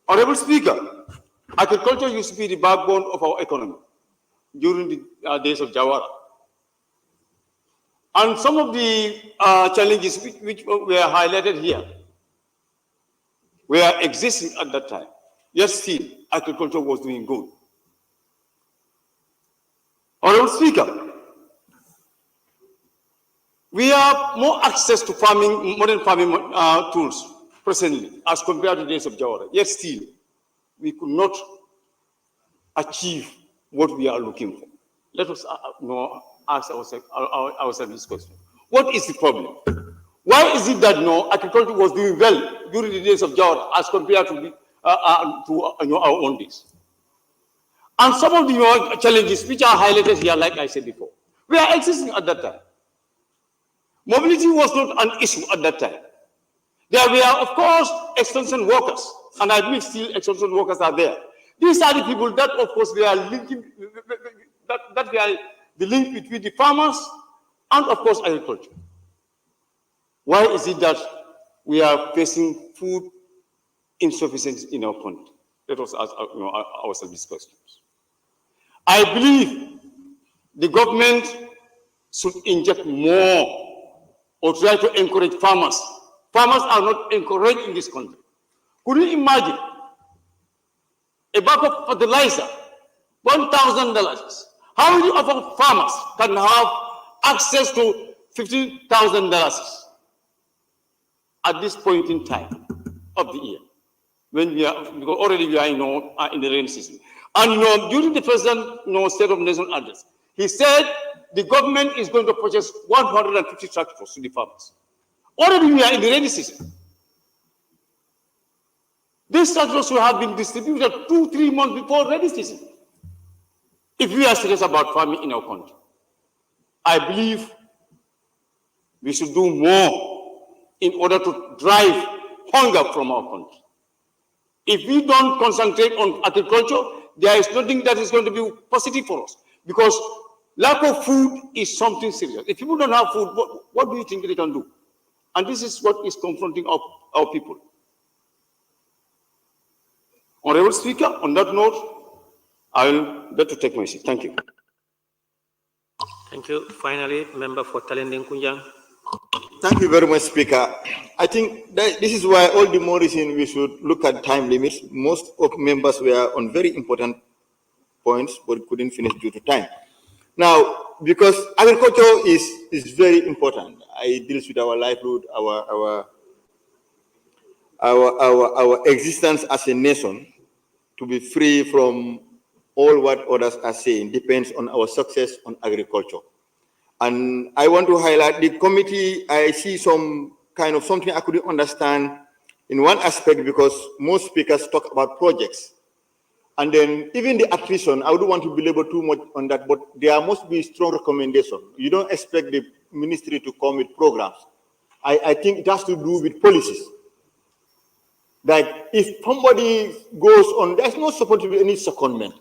Honorable Speaker, agriculture used to be the backbone of our economy during the days of Jawara. And some of the challenges which were highlighted here were existing at that time. Yet still, agriculture was doing good. Honorable Speaker, we have more access to farming, modern farming tools presently as compared to the days of Jawara. Yet still, we could not achieve what we are looking for. Let us ask ourselves this question. What is the problem? Why is it that agriculture was doing well during the days of Jawara as compared to our own days? And some of the challenges which are highlighted here, like I said before, we are existing at that time. Mobility was not an issue at that time. There were, of course, extension workers, and I believe still extension workers are there. These are the people that, of course, we are linking, that we are the link between the farmers and, of course, agriculture. Why is it that we are facing food insufficiency in our country? Let us ask ourselves these questions. I believe the government should inject more or try to encourage farmers. Farmers are not encouraged in this country. Could you imagine a bag of fertilizer, $1,000? How many of our farmers can have access to $15,000 at this point in time of the year? When we are, because already we are in the rainy season. And during the President State of Nation address, he said the government is going to purchase 150 tractors to the farmers. Already we are in the rainy season. These tractors will have been distributed 2-3 months before rainy season. If we are serious about farming in our country, I believe we should do more in order to drive hunger from our country. If we don't concentrate on agriculture, there is nothing that is going to be positive for us, because lack of food is something serious. If people don't have food, what do you think they can do? And this is what is confronting our people. Honorable Speaker, on that note, I will better take my seat. Thank you. Thank you. Finally, member for Talending Kunjang. Thank you very much, Speaker. I think that this is why all the more reason we should look at time limits. Most of members were on very important points, but couldn't finish due to time. Now, because agriculture is very important, it deals with our livelihood, our existence as a nation, to be free from all what others are saying depends on our success on agriculture. And I want to highlight the committee. I see some kind of something I couldn't understand in one aspect, because most speakers talk about projects. And then even the attrition, I wouldn't want to belabor too much on that, but there must be strong recommendation. You don't expect the ministry to come with programs. I think it has to do with policies. Like if somebody goes on, there's not supposed to be any secondment.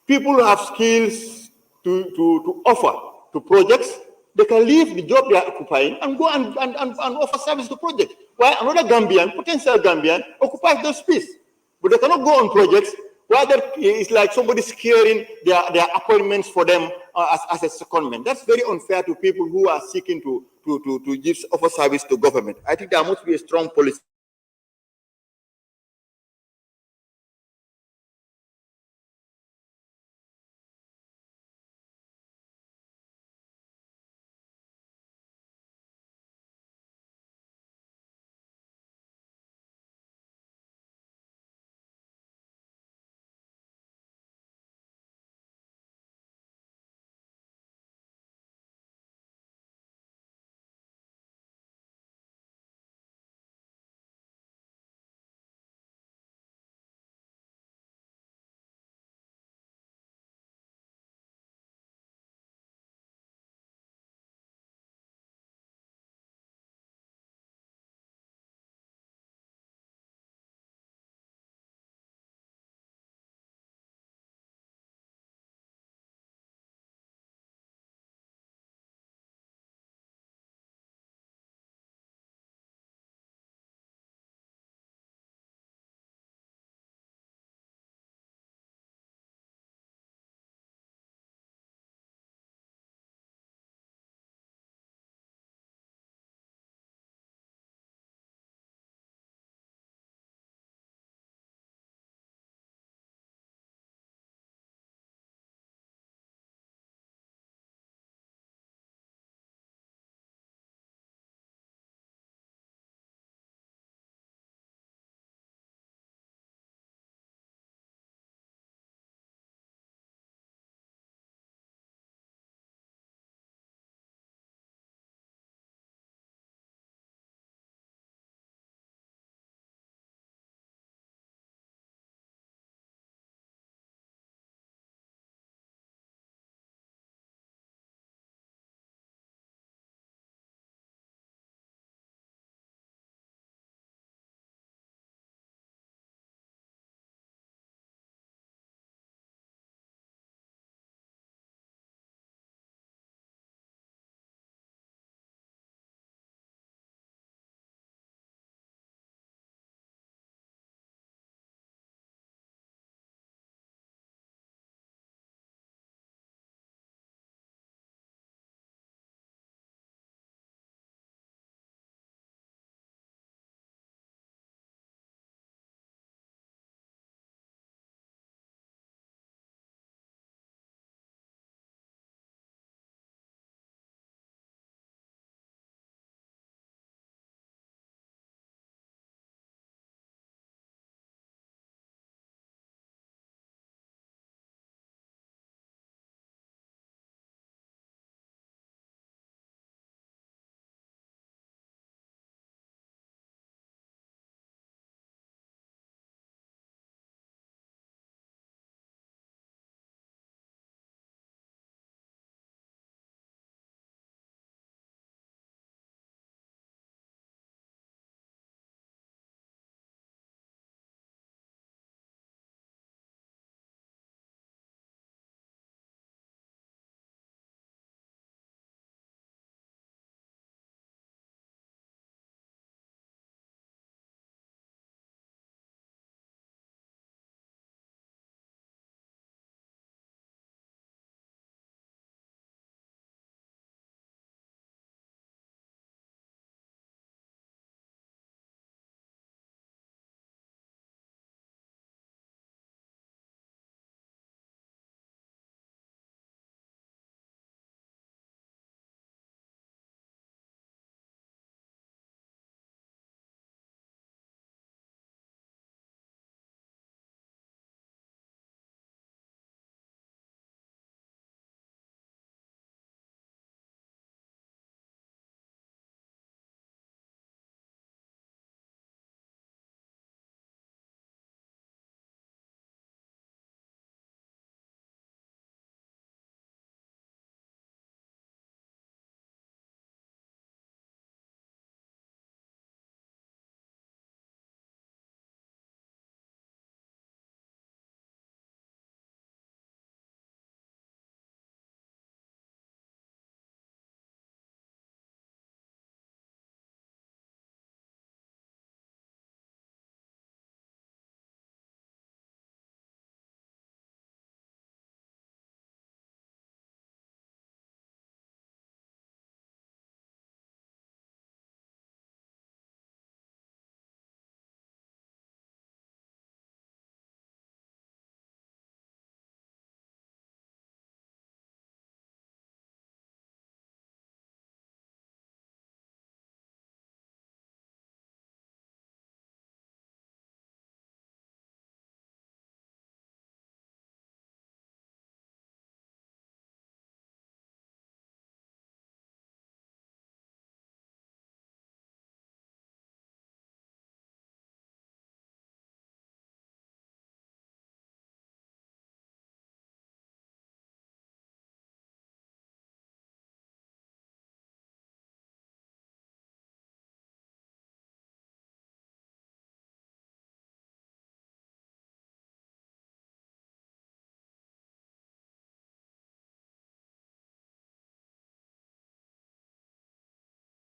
People have skills to offer to projects. They can leave the job they are occupying and go and offer service to projects. While another Gambian, potential Gambian, occupies those space. But they cannot go on projects. Rather, it's like somebody securing their appointments for them as a secondment. That's very unfair to people who are seeking to offer service to government. I think there must be a strong policy